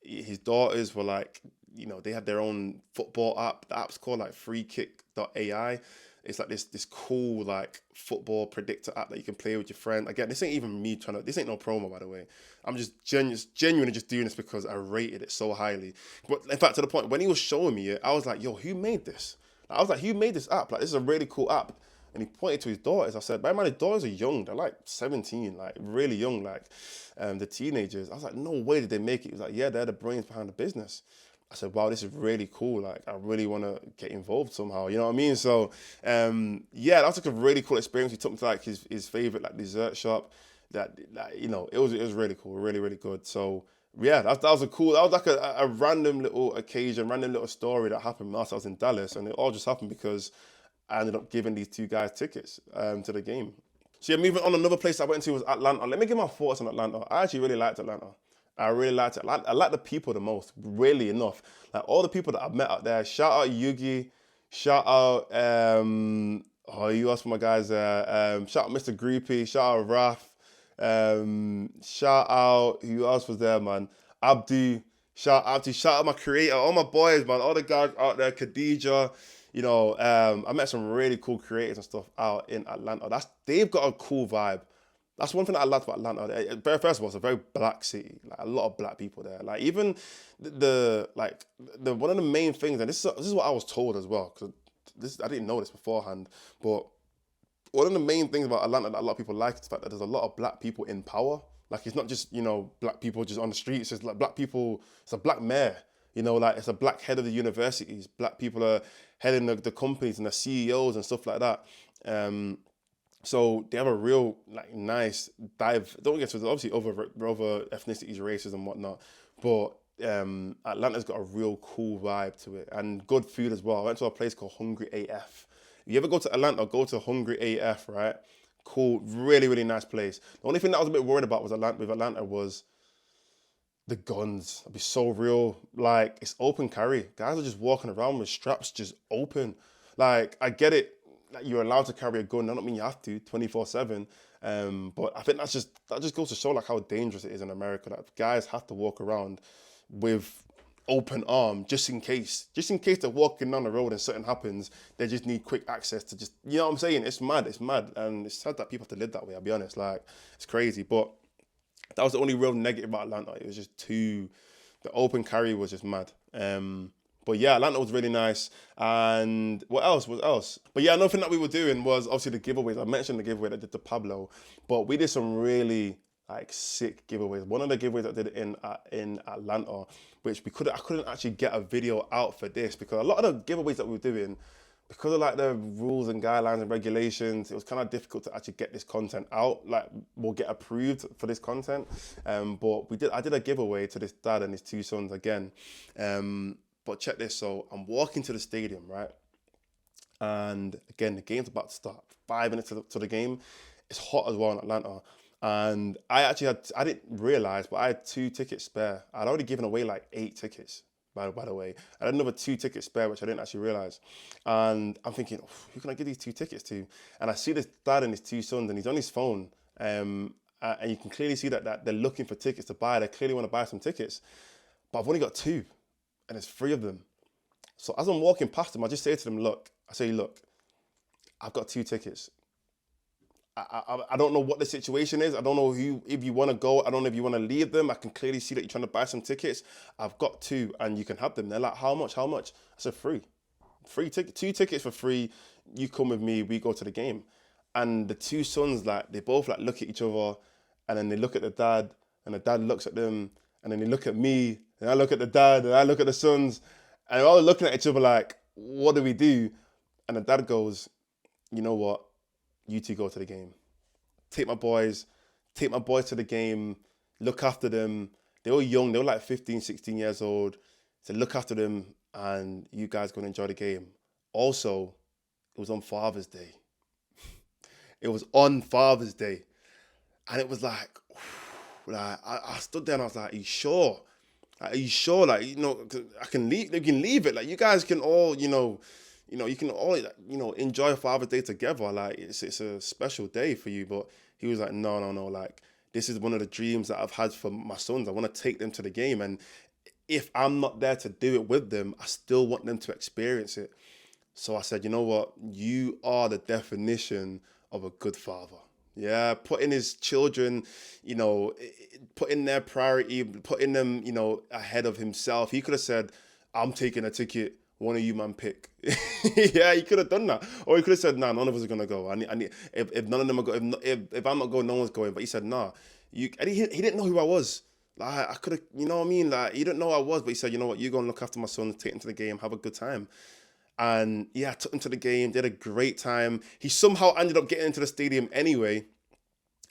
Speaker 1: his daughters were like, they had their own football app. The app's called like freekick.ai. It's like this cool like football predictor app that you can play with your friend. Again, this ain't even me this ain't no promo, by the way. I'm just genuinely just doing this because I rated it so highly. But in fact, to the point when he was showing me it, I was like, yo, who made this? I was like, who made this app? Like, this is a really cool app. And he pointed to his daughters. I said, man, his daughters are young. They're like 17, like really young, like the teenagers. I was like, no way did they make it. He was like, yeah, they're the brains behind the business. I said, wow, this is really cool. Like, I really want to get involved somehow. You know what I mean? So, that was like a really cool experience. He took me to like his favorite like dessert shop. It was really cool, really, really good. So, yeah, that was like a random little occasion, random little story that happened whilst I was in Dallas, and it all just happened because I ended up giving these 2 guys tickets to the game. So yeah, moving on, another place I went to was Atlanta. Let me give my thoughts on Atlanta. I actually really liked Atlanta. I really liked it. I like the people the most, really enough. Like all the people that I've met out there. Shout out Yugi. Shout out you asked for my guys there. Shout out Mr. Groupie. Shout out Raf. Shout out who else was there, man? Abdu. Shout out my creator, all my boys, man, all the guys out there, Khadija. I met some really cool creators and stuff out in Atlanta. They've got a cool vibe. That's one thing that I loved about Atlanta. First of all, it's a very black city. Like a lot of black people there. Like even the one of the main things, and this is what I was told as well, because I didn't know this beforehand, but one of the main things about Atlanta that a lot of people like is the fact that there's a lot of black people in power. Like it's not just black people just on the streets. It's like black people. It's a black mayor. Like it's a black head of the universities. Black people are heading the companies and the CEOs and stuff like that. So they have a real nice dive. Don't get to obviously over ethnicities, races and whatnot, but Atlanta's got a real cool vibe to it and good food as well. I went to a place called Hungry AF. If you ever go to Atlanta, go to Hungry AF, right? Cool, really, really nice place. The only thing that I was a bit worried about with Atlanta was the guns. I'd be so real. Like, it's open carry. Guys are just walking around with straps just open. Like, I get it, like you're allowed to carry a gun. I don't mean you have to 24/7. But I think that just goes to show like how dangerous it is in America. That guys have to walk around with open arm just in case they're walking down the road and something happens. They just need quick access to just, you know what I'm saying? It's mad, and it's sad that people have to live that way. I'll be honest, like it's crazy. But that was the only real negative about Atlanta. It was just too, the open carry was just mad. But yeah, Atlanta was really nice. And what else? What else? But yeah, another thing that we were doing was obviously the giveaways. I mentioned the giveaway that I did to Pablo, but we did some really like sick giveaways. One of the giveaways I did in Atlanta, which I couldn't actually get a video out for this because a lot of the giveaways that we were doing, because of like the rules and guidelines and regulations, it was kind of difficult to actually get this content out. Like we'll get approved for this content. But I did a giveaway to this dad and his two sons again. But check this, so I'm walking to the stadium, right? And again, the game's about to start. 5 minutes to the game. It's hot as well in Atlanta. And I didn't realize, but I had 2 tickets spare. I'd already given away like 8 tickets, by the way. I had another 2 tickets spare, which I didn't actually realize. And I'm thinking, oh, who can I give these 2 tickets to? And I see this dad and his 2 sons, and he's on his phone. And you can clearly see that they're looking for tickets to buy. They clearly want to buy some tickets. But I've only got 2. And there's 3 of them. So as I'm walking past them, I just say to them, look, I've got 2 tickets. I don't know what the situation is. I don't know if you want to go. I don't know if you want to leave them. I can clearly see that you're trying to buy some tickets. I've got 2 and you can have them. They're like, how much? I said, free. 2 tickets for free. You come with me, we go to the game. And the 2 sons, like, they both like look at each other and then they look at the dad and the dad looks at them and then they look at me and I look at the dad and I look at the sons and we're all looking at each other like, what do we do? And the dad goes, you know what? You 2 go to the game. Take my boys to the game, look after them. They were young, they were like 15, 16 years old. So look after them and you guys go and enjoy the game. Also, it was on Father's Day. It was on Father's Day. And it was like I stood there and I was like, are you sure? Like, are you sure? Like, you know, I can leave, they can leave it. Like, you guys can all, you can all, enjoy Father's Day together. Like, it's a special day for you. But he was like, no. Like, this is one of the dreams that I've had for my sons. I want to take them to the game. And if I'm not there to do it with them, I still want them to experience it. So I said, you know what? You are the definition of a good father. Yeah, putting his children, putting their priority, putting them, ahead of himself. He could have said, I'm taking a ticket, one of you man pick. Yeah, he could have done that. Or he could have said, nah, none of us are going to go. If none of them are going, if I'm not going, no one's going. But he said, nah. And he didn't know who I was. Like, I could have, you know what I mean? Like, he didn't know who I was, but he said, you know what, you go and look after my son, take him to the game, have a good time. And yeah, I took him to the game, did a great time. He somehow ended up getting into the stadium anyway.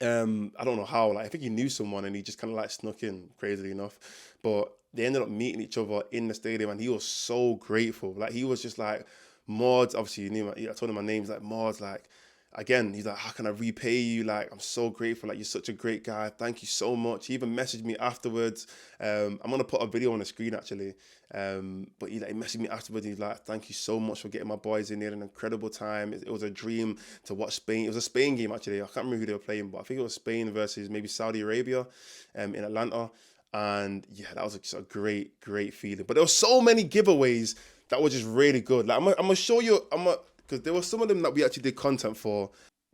Speaker 1: I don't know how, like, I think he knew someone and he just kind of like snuck in, crazily enough. But they ended up meeting each other in the stadium and he was so grateful. Like, he was just like, Mordzs, obviously you knew, I told him my name's like Mordzs, like, again, he's like, how can I repay you? Like, I'm so grateful. Like, you're such a great guy. Thank you so much. He even messaged me afterwards. I'm going to put a video on the screen, actually. But he messaged me afterwards. He's like, thank you so much for getting my boys in. They had an incredible time. It was a dream to watch Spain. It was a Spain game, actually. I can't remember who they were playing, but I think it was Spain versus maybe Saudi Arabia in Atlanta. And yeah, that was a great, great feeling. But there were so many giveaways that were just really good. Like, I'm going to show you, because there were some of them that we actually did content for.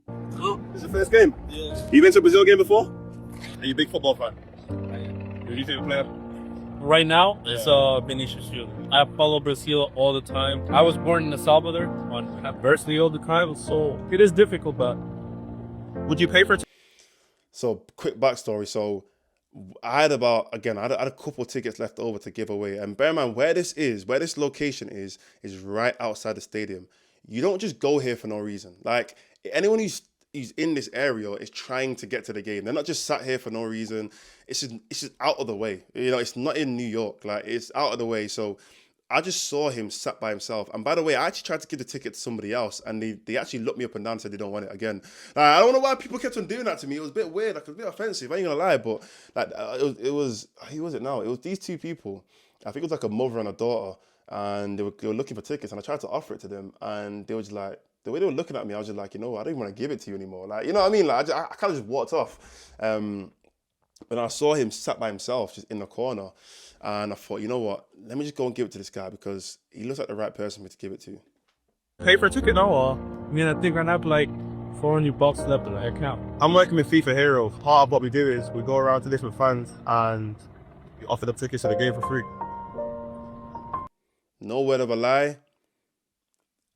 Speaker 2: Hello?
Speaker 1: This is the first game?
Speaker 2: Yeah.
Speaker 1: You been to a Brazil game before? Are you a big football fan?
Speaker 2: I am.
Speaker 1: Who do you think player?
Speaker 2: Right now, it's Vinicius Junior. I follow Brazil all the time. I was born in El Salvador on adversity all the time, so it is difficult, but...
Speaker 1: Would you pay for it? So, quick backstory. So, I had a couple tickets left over to give away. And bear in mind, where this location is right outside the stadium. You don't just go here for no reason. Like, anyone who's in this area is trying to get to the game. They're not just sat here for no reason. It's just out of the way. It's not in New York. Like, it's out of the way. So I just saw him sat by himself. And by the way, I actually tried to give the ticket to somebody else, and they actually looked me up and down and said they don't want it again. Like, I don't know why people kept on doing that to me. It was a bit weird. Like, it was a bit offensive. I ain't gonna lie, but like, it was who was it now? It was these 2 people. I think it was like a mother and a daughter, and they were looking for tickets, and I tried to offer it to them, and they were just like, the way they were looking at me, I was just like, I don't even want to give it to you anymore. Like, you know what I mean? Like, I kind of just walked off. But I saw him sat by himself, just in the corner, and I thought, you know what? Let me just go and give it to this guy because he looks like the right person for me to give it to.
Speaker 2: Pay for a ticket now, or? I mean, I think I have like $400 left in my account.
Speaker 3: I'm working with FIFA Heroes. Part of what we do is we go around to different fans and we offer them tickets to the game for free.
Speaker 1: No word of a lie.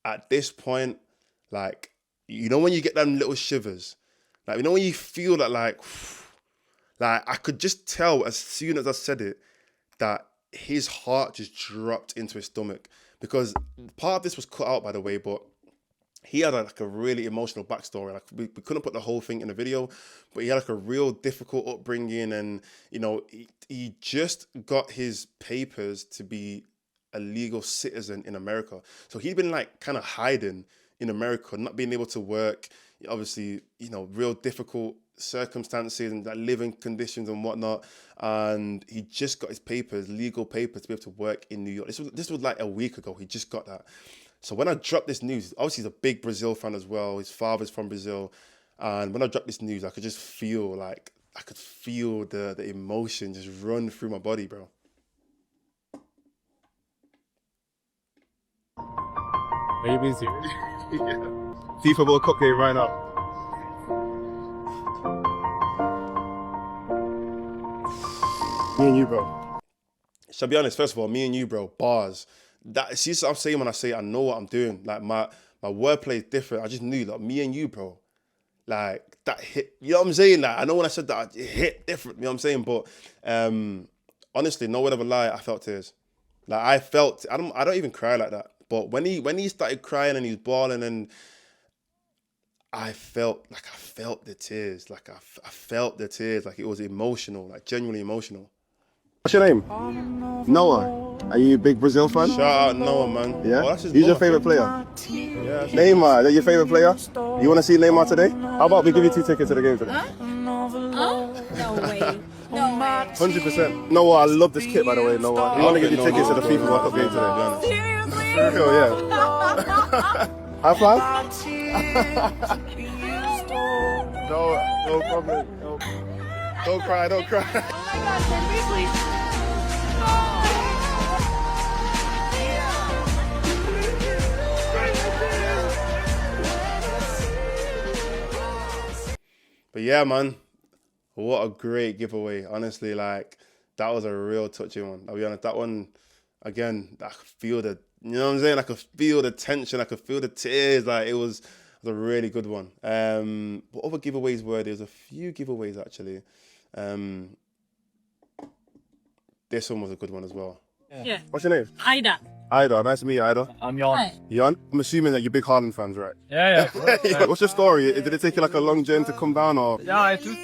Speaker 1: At this point, like, you know when you get them little shivers? Like, you know when you feel that, like I could just tell as soon as I said it that his heart just dropped into his stomach, because part of this was cut out, by the way, but he had like a really emotional backstory. Like we couldn't put the whole thing in the video, but he had like a real difficult upbringing, and he just got his papers to be a legal citizen in America. So he'd been like kind of hiding in America, not being able to work. Obviously, real difficult circumstances and like living conditions and whatnot. And he just got his papers, legal papers, to be able to work in New York. This was like a week ago. He just got that. So when I dropped this news, obviously he's a big Brazil fan as well. His father's from Brazil. And when I dropped this news, I could just feel the emotion just run through my body, bro.
Speaker 2: Are you busy?
Speaker 3: FIFA World Cup game right now. Me and you, bro.
Speaker 1: Shall I be honest? First of all, me and you, bro, bars. See what I'm saying when I say I know what I'm doing. Like my wordplay is different. I just knew, like, me and you, bro. Like that hit. You know what I'm saying? Like I know when I said that, it hit different. You know what I'm saying? But honestly, no word of a lie, I felt tears. Like I don't even cry like that. But when he started crying and he was bawling, and I felt the tears. Like I felt the tears. Like it was emotional. Like genuinely emotional.
Speaker 3: What's your name? Noah. Are you a big Brazil fan?
Speaker 1: Shout out Noah, man.
Speaker 3: Yeah?
Speaker 1: Oh, that's his
Speaker 3: Who's your
Speaker 1: brother.
Speaker 3: favorite player?
Speaker 1: Yeah,
Speaker 3: Neymar. Is that your favorite player? You want to see Neymar today? How about we give you 2 tickets to the game today?
Speaker 4: Huh? No way. No way.
Speaker 3: 100%. Noah, I love this kit, by the way, Noah. We want to give you tickets to the FIFA World Cup game today, to be honest.
Speaker 4: Seriously?
Speaker 3: For real, yeah. High five? No problem. No. Don't cry, don't cry.
Speaker 4: Oh my God, can we please?
Speaker 1: But yeah, man, what a great giveaway. Honestly, like, that was a real touching one. I'll be honest, that one, again, I could feel you know what I'm saying? I could feel the tension, I could feel the tears. Like, it was a really good one. What other giveaways were there? There's a few giveaways, actually. This one was a good one as well.
Speaker 4: Yeah.
Speaker 3: What's your name?
Speaker 4: Ida.
Speaker 3: Ida. Nice to meet you, Ida.
Speaker 2: I'm Jan.
Speaker 4: Hi.
Speaker 3: Jan? I'm assuming that you're big Haaland fans, right?
Speaker 2: Yeah.
Speaker 3: What's your story? Did it take you like a long journey to come down, or
Speaker 2: Yeah, I took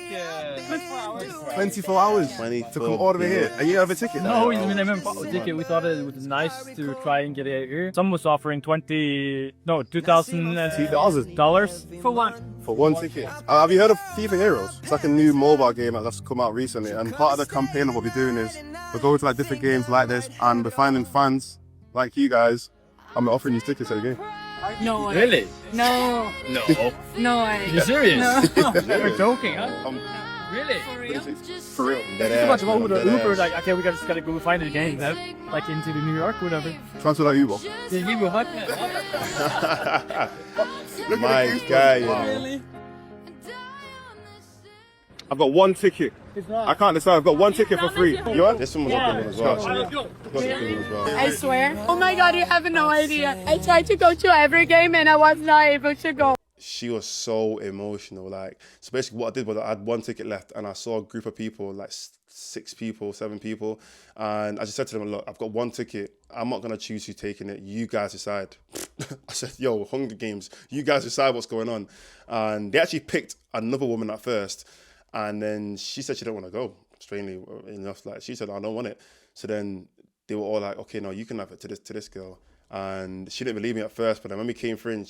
Speaker 3: 24 hours
Speaker 1: 24
Speaker 3: to come all the way here? And you have a ticket?
Speaker 2: No, we didn't even buy a ticket. We thought it was nice to try and get it here. Someone was offering $2,000
Speaker 4: For one.
Speaker 3: For one ticket. Have you heard of FIFA Heroes? It's like a new mobile game that's come out recently, and part of the campaign of what we're doing is we're going to like different games like this, and we're finding fans like you guys, and we're offering you tickets to the game.
Speaker 4: No way.
Speaker 2: Really?
Speaker 4: No.
Speaker 2: No.
Speaker 4: No way.
Speaker 2: You serious?
Speaker 4: No.
Speaker 2: You're joking, huh? Really?
Speaker 4: For real?
Speaker 3: For real.
Speaker 2: Too much about Uber, like, okay, we just gotta go find it again, like into the New York, whatever.
Speaker 3: Transfer like Uber.
Speaker 2: They give you a hot
Speaker 1: My guy, you know.
Speaker 3: I've got one ticket. I can't decide. I've got one ticket for free. You want?
Speaker 1: This one was a good one as well.
Speaker 2: Let's go.
Speaker 1: This was a good one as well.
Speaker 4: I swear. Oh my God, you have no idea. I tried to go to every game and I was not able to go.
Speaker 1: She was so emotional. Like, so basically what I did was I had one ticket left, and I saw a group of people, like 6 people, 7 people. And I just said to them, look, I've got one ticket. I'm not going to choose who's taking it. You guys decide. I said, yo, Hunger Games, you guys decide what's going on. And they actually picked another woman at first. And then she said she didn't want to go, strangely enough. Like, she said, I don't want it. So then they were all like, okay, no, you can have it to this girl. And she didn't believe me at first, but then when we came through,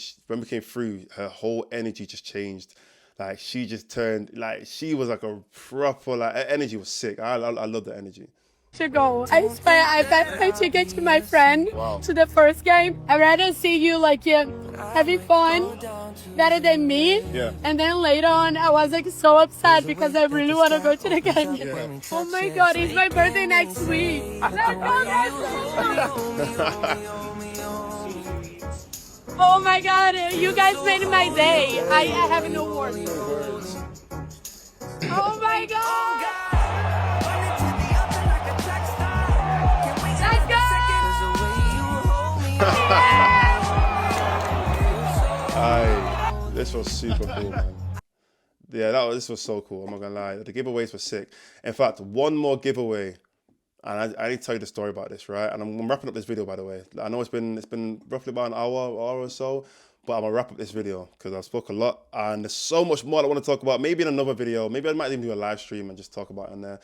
Speaker 1: her whole energy just changed. Like, she just turned, like, she was like a proper, like, her energy was sick. I love the energy.
Speaker 4: to go. I swear, I bet my ticket to my friend to the first game. I'd rather see you like having fun better than me.
Speaker 3: Yeah.
Speaker 4: And then later on, I was like so upset because I really want to go to the game. Oh my God, it's my birthday next week. Oh my God, you guys made my day. I have no words. Oh my God. Let's go!
Speaker 1: This was super cool, man. Yeah, this was so cool. I'm not gonna lie. The giveaways were sick. In fact, one more giveaway, and I need to tell you the story about this, right? And I'm wrapping up this video, by the way. I know it's been roughly about an hour or so, but I'm gonna wrap up this video because I've spoke a lot, and there's so much more I want to talk about. Maybe in another video. Maybe I might even do a live stream and just talk about it on there.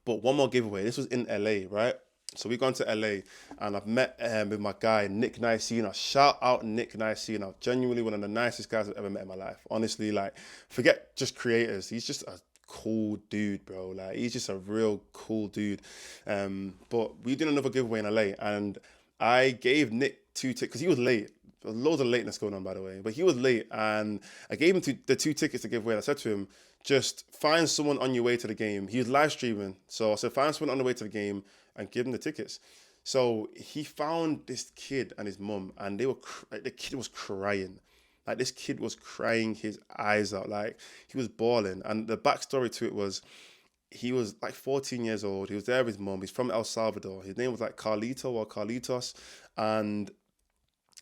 Speaker 1: But one more giveaway. This was in LA, right? So we've gone to LA and I've met with my guy, Nick Nicena. Shout out Nick Nicena. Genuinely one of the nicest guys I've ever met in my life. Honestly, like, forget just creators. He's just a cool dude, bro. Like, he's just a real cool dude. But we did another giveaway in LA and I gave Nick 2 tickets because he was late. There was loads of lateness going on, by the way. But he was late and I gave him the 2 tickets to give away. And I said to him, just find someone on your way to the game. He was live streaming. So I said, find someone on the way to the game and give him the tickets. So he found this kid and his mum, and they were the kid was crying. Like, this kid was crying his eyes out. Like, he was bawling. And the backstory to it was, he was like 14 years old. He was there with his mum. He's from El Salvador. His name was like Carlito or Carlitos. And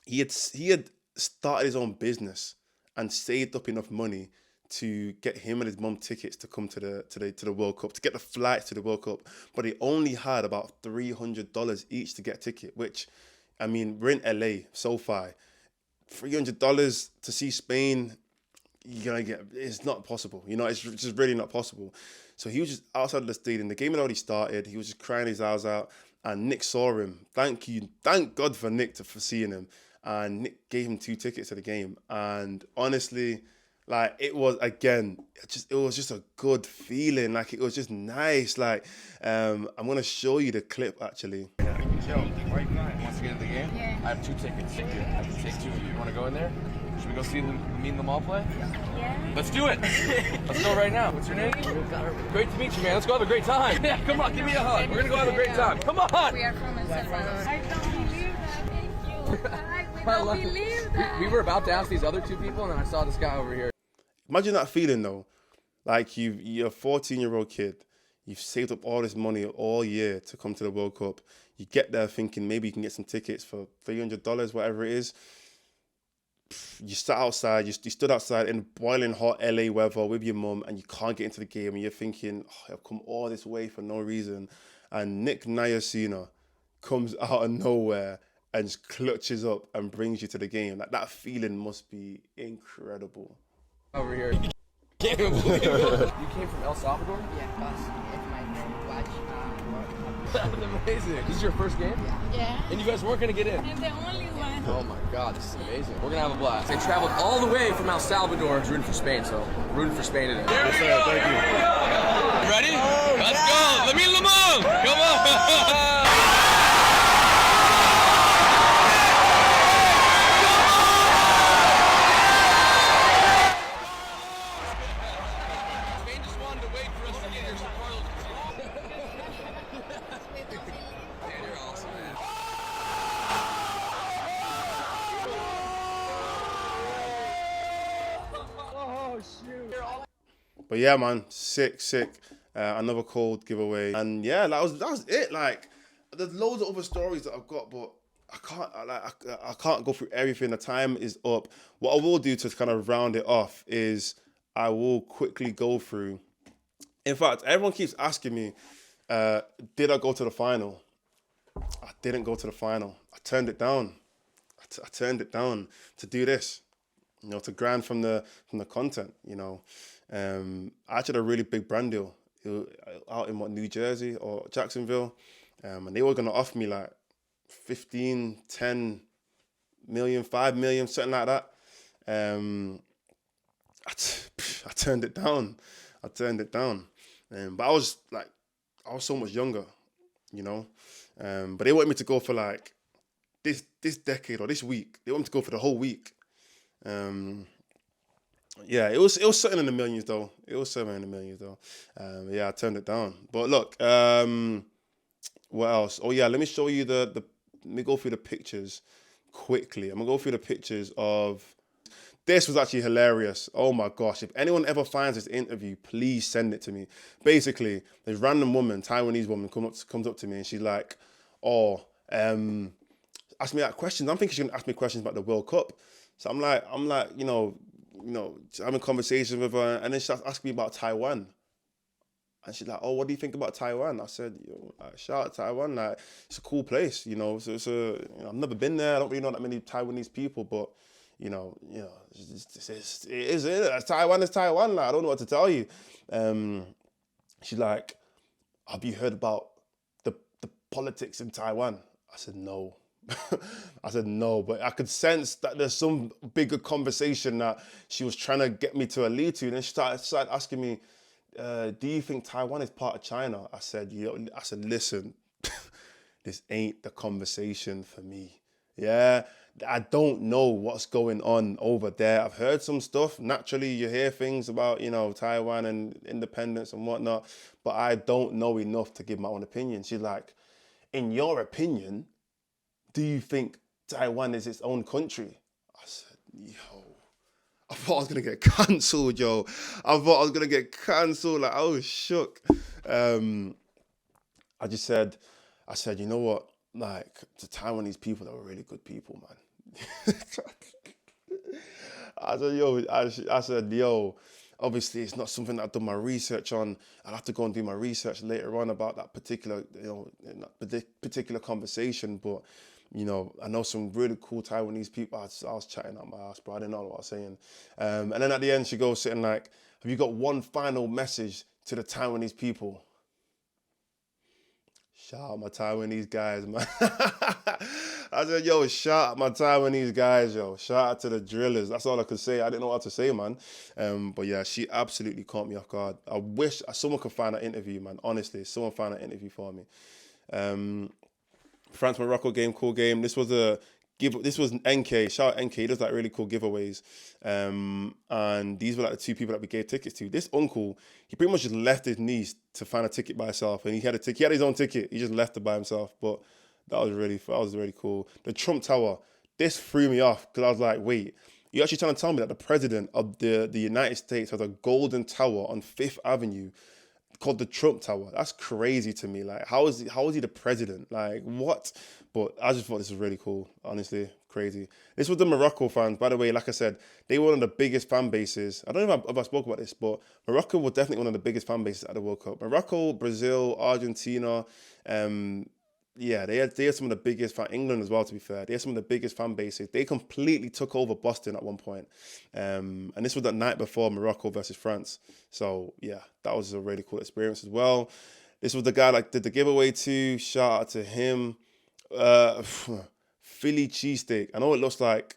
Speaker 1: he had started his own business and saved up enough money to get him and his mum tickets to come to the World Cup, to get the flights to the World Cup. But he only had about $300 each to get a ticket, which, I mean, we're in LA, SoFi. $300 to see Spain, it's not possible. You know, it's just really not possible. So he was just outside of the stadium. The game had already started. He was just crying his eyes out. And Nick saw him. Thank God for Nick for seeing him. And Nick gave him 2 tickets to the game. And honestly, like, it was just a good feeling. Like, it was just nice. Like, I'm gonna show you the clip actually.
Speaker 5: Yo, where are you going? Wants to get into the game?
Speaker 4: Yeah.
Speaker 5: I have 2 tickets. I can take 2 of you. You want to go in there? Should we go see me and them all play?
Speaker 4: Yeah.
Speaker 5: Let's do it. Let's go right now. What's your name? Great to meet you, man. Let's go have a great time. Yeah, come on, give me a hug. We're gonna go have a great time. Come on.
Speaker 4: We are from El Salvador. I don't believe that. Thank you. I don't believe that.
Speaker 5: We were about to ask these other 2 people, and then I saw this guy over here.
Speaker 1: Imagine that feeling though. Like, you're a 14-year-old kid. You've saved up all this money all year to come to the World Cup. You get there thinking maybe you can get some tickets for $300, whatever it is. You sat outside, you stood outside in boiling hot LA weather with your mum, and you can't get into the game, and you're thinking, oh, I've come all this way for no reason. And Nick Nicena comes out of nowhere and just clutches up and brings you to the game. Like, that feeling must be incredible.
Speaker 5: Over here. You came from El Salvador?
Speaker 6: Yeah, because if my friend watch
Speaker 5: That's amazing. This is your first game?
Speaker 4: Yeah.
Speaker 5: And you guys weren't going to get in?
Speaker 4: I'm the only one.
Speaker 5: Oh my God, this is amazing. We're going to have a blast. They traveled all the way from El Salvador to rooting for Spain, so rooting for Spain today.
Speaker 1: Yes, sir. Thank you.
Speaker 5: Ready? Let's go. Let me Lamont. Come on.
Speaker 1: But yeah, man, sick. Another cold giveaway, and yeah, that was it. Like, there's loads of other stories that I've got, but I can't go through everything. The time is up. What I will do to kind of round it off is I will quickly go through. In fact, everyone keeps asking me, did I go to the final? I didn't go to the final. I turned it down. I turned it down to do this, you know, to grind from the content, you know. I actually had a really big brand deal out in New Jersey or Jacksonville, and they were gonna offer me like 15, 10 million, 5 million, something like that. I turned it down. But I was like, I was so much younger, you know. But they wanted me to go for like this decade or this week. They wanted me to go for the whole week. Yeah, it was something in the millions though. It was something in the millions though. Yeah, I turned it down. But look, what else? Oh yeah, let me show you the let me go through the pictures quickly. I'm gonna go through the pictures of this was actually hilarious. Oh my gosh. If anyone ever finds this interview, please send it to me. Basically, this random woman, Taiwanese woman, comes up to me and she's like, oh, ask me that questions. I'm thinking she's gonna ask me questions about the World Cup. So I'm like, having conversations with her, and then she starts asking me about Taiwan. And she's like, oh, what do you think about Taiwan? I said, shout out Taiwan, like, it's a cool place, you know. So I've never been there. I don't really know that many Taiwanese people, but Taiwan is Taiwan. Like, I don't know what to tell you. She's like, have you heard about the politics in Taiwan? I said, no. I said, no, but I could sense that there's some bigger conversation that she was trying to get me to allude to. And then she started asking me, do you think Taiwan is part of China? I said, listen, this ain't the conversation for me. Yeah, I don't know what's going on over there. I've heard some stuff. Naturally, you hear things about, Taiwan and independence and whatnot, but I don't know enough to give my own opinion. She's like, in your opinion, do you think Taiwan is its own country? I said, I thought I was going to get cancelled, yo. I thought I was going to get cancelled. Like, I was shook. I said, you know what? Like, the Taiwanese people are really good people, man. I said, yo, obviously it's not something that I've done my research on. I'll have to go and do my research later on about that particular conversation. But, I know some really cool Taiwanese people. I was chatting out my ass, bro. I didn't know what I was saying. And then at the end, she goes sitting like, have you got one final message to the Taiwanese people? Shout out my Taiwanese guys, man. I said, yo, shout out my Taiwanese guys, yo. Shout out to the drillers. That's all I could say. I didn't know what to say, man. But yeah, she absolutely caught me off guard. I wish someone could find that interview, man. Honestly, someone found that interview for me. France-Morocco game, cool game. This was NK. Shout out NK. He does like really cool giveaways. And these were like the two people that we gave tickets to. This uncle, he pretty much just left his niece to find a ticket by himself, and he had his own ticket. He just left it by himself. But that was really cool. The Trump Tower. This threw me off because I was like, wait, you're actually trying to tell me that the president of the United States has a golden tower on Fifth Avenue called the Trump Tower? That's crazy to me. Like, how is he the president? Like, what? But I just thought this was really cool. Honestly, crazy. This was the Morocco fans, by the way. Like I said, they were one of the biggest fan bases. I don't know if I spoke about this, but Morocco was definitely one of the biggest fan bases at the World Cup. Morocco, Brazil, Argentina, yeah, they had some of the biggest England as well, to be fair. They had some of the biggest fan bases. They completely took over Boston at one point. And this was the night before Morocco versus France. So yeah, that was a really cool experience as well. This was the guy that did the giveaway too. Shout out to him. Philly cheesesteak. I know it looks like,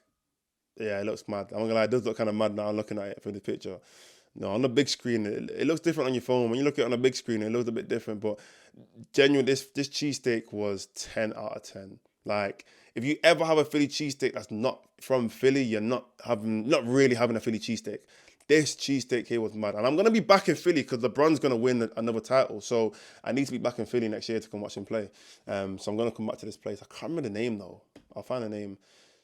Speaker 1: yeah, it looks mad. I'm not gonna lie, it does look kind of mad now looking at it from the picture. No, on the big screen, it looks different on your phone. When you look at it on a big screen, it looks a bit different. But genuinely, this cheesesteak was 10 out of 10. Like, if you ever have a Philly cheesesteak that's not from Philly, you're not really having a Philly cheesesteak. This cheesesteak here was mad. And I'm going to be back in Philly because LeBron's going to win another title. So I need to be back in Philly next year to come watch him play. So I'm going to come back to this place. I can't remember the name, though. I'll find the name.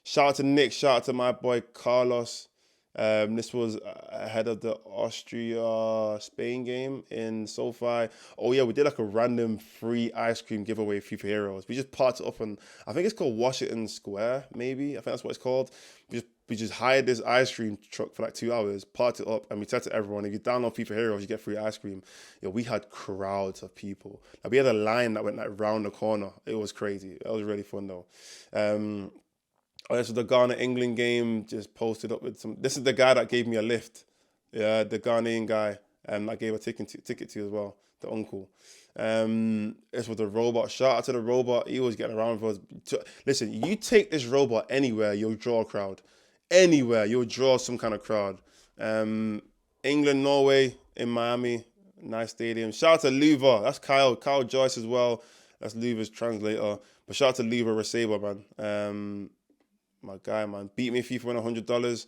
Speaker 1: Shout out to Nick. Shout out to my boy Carlos. This was ahead of the Austria-Spain game in SoFi. Oh yeah, we did like a random free ice cream giveaway for FIFA Heroes. We just parked it up on, I think it's called Washington Square, maybe. I think that's what it's called. We just hired this ice cream truck for like 2 hours, parked it up, and we said to everyone, if you download FIFA Heroes, you get free ice cream. Yo, we had crowds of people. Like, we had a line that went like round the corner. It was crazy. It was really fun though. Oh, this was the Ghana-England game, just posted up with some... This is the guy that gave me a lift. Yeah, the Ghanaian guy. I gave a ticket to as well, the uncle. This was the robot. Shout out to the robot. He was getting around for us. Listen, you take this robot anywhere, you'll draw a crowd. Anywhere, you'll draw some kind of crowd. England, Norway, in Miami. Nice stadium. Shout out to Luva. That's Kyle Joyce as well. That's Luva's translator. But shout out to Luva Reseba, man. My guy, man. Beat me FIFA, win $100.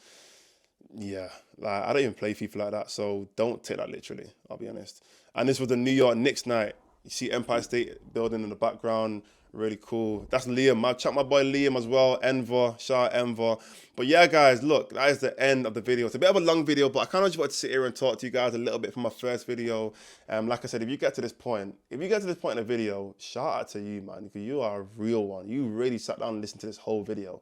Speaker 1: Yeah, like I don't even play FIFA like that, so don't take that literally. I'll be honest. And this was the New York Knicks night. You see Empire State Building in the background. Really cool. That's Liam. I chat my boy Liam as well. Enver. Shout out Enver. But yeah, guys, look, that is the end of the video. It's a bit of a long video, but I kind of just wanted to sit here and talk to you guys a little bit from my first video. Like I said, if you get to this point in the video, shout out to you, man, because you are a real one. You really sat down and listened to this whole video.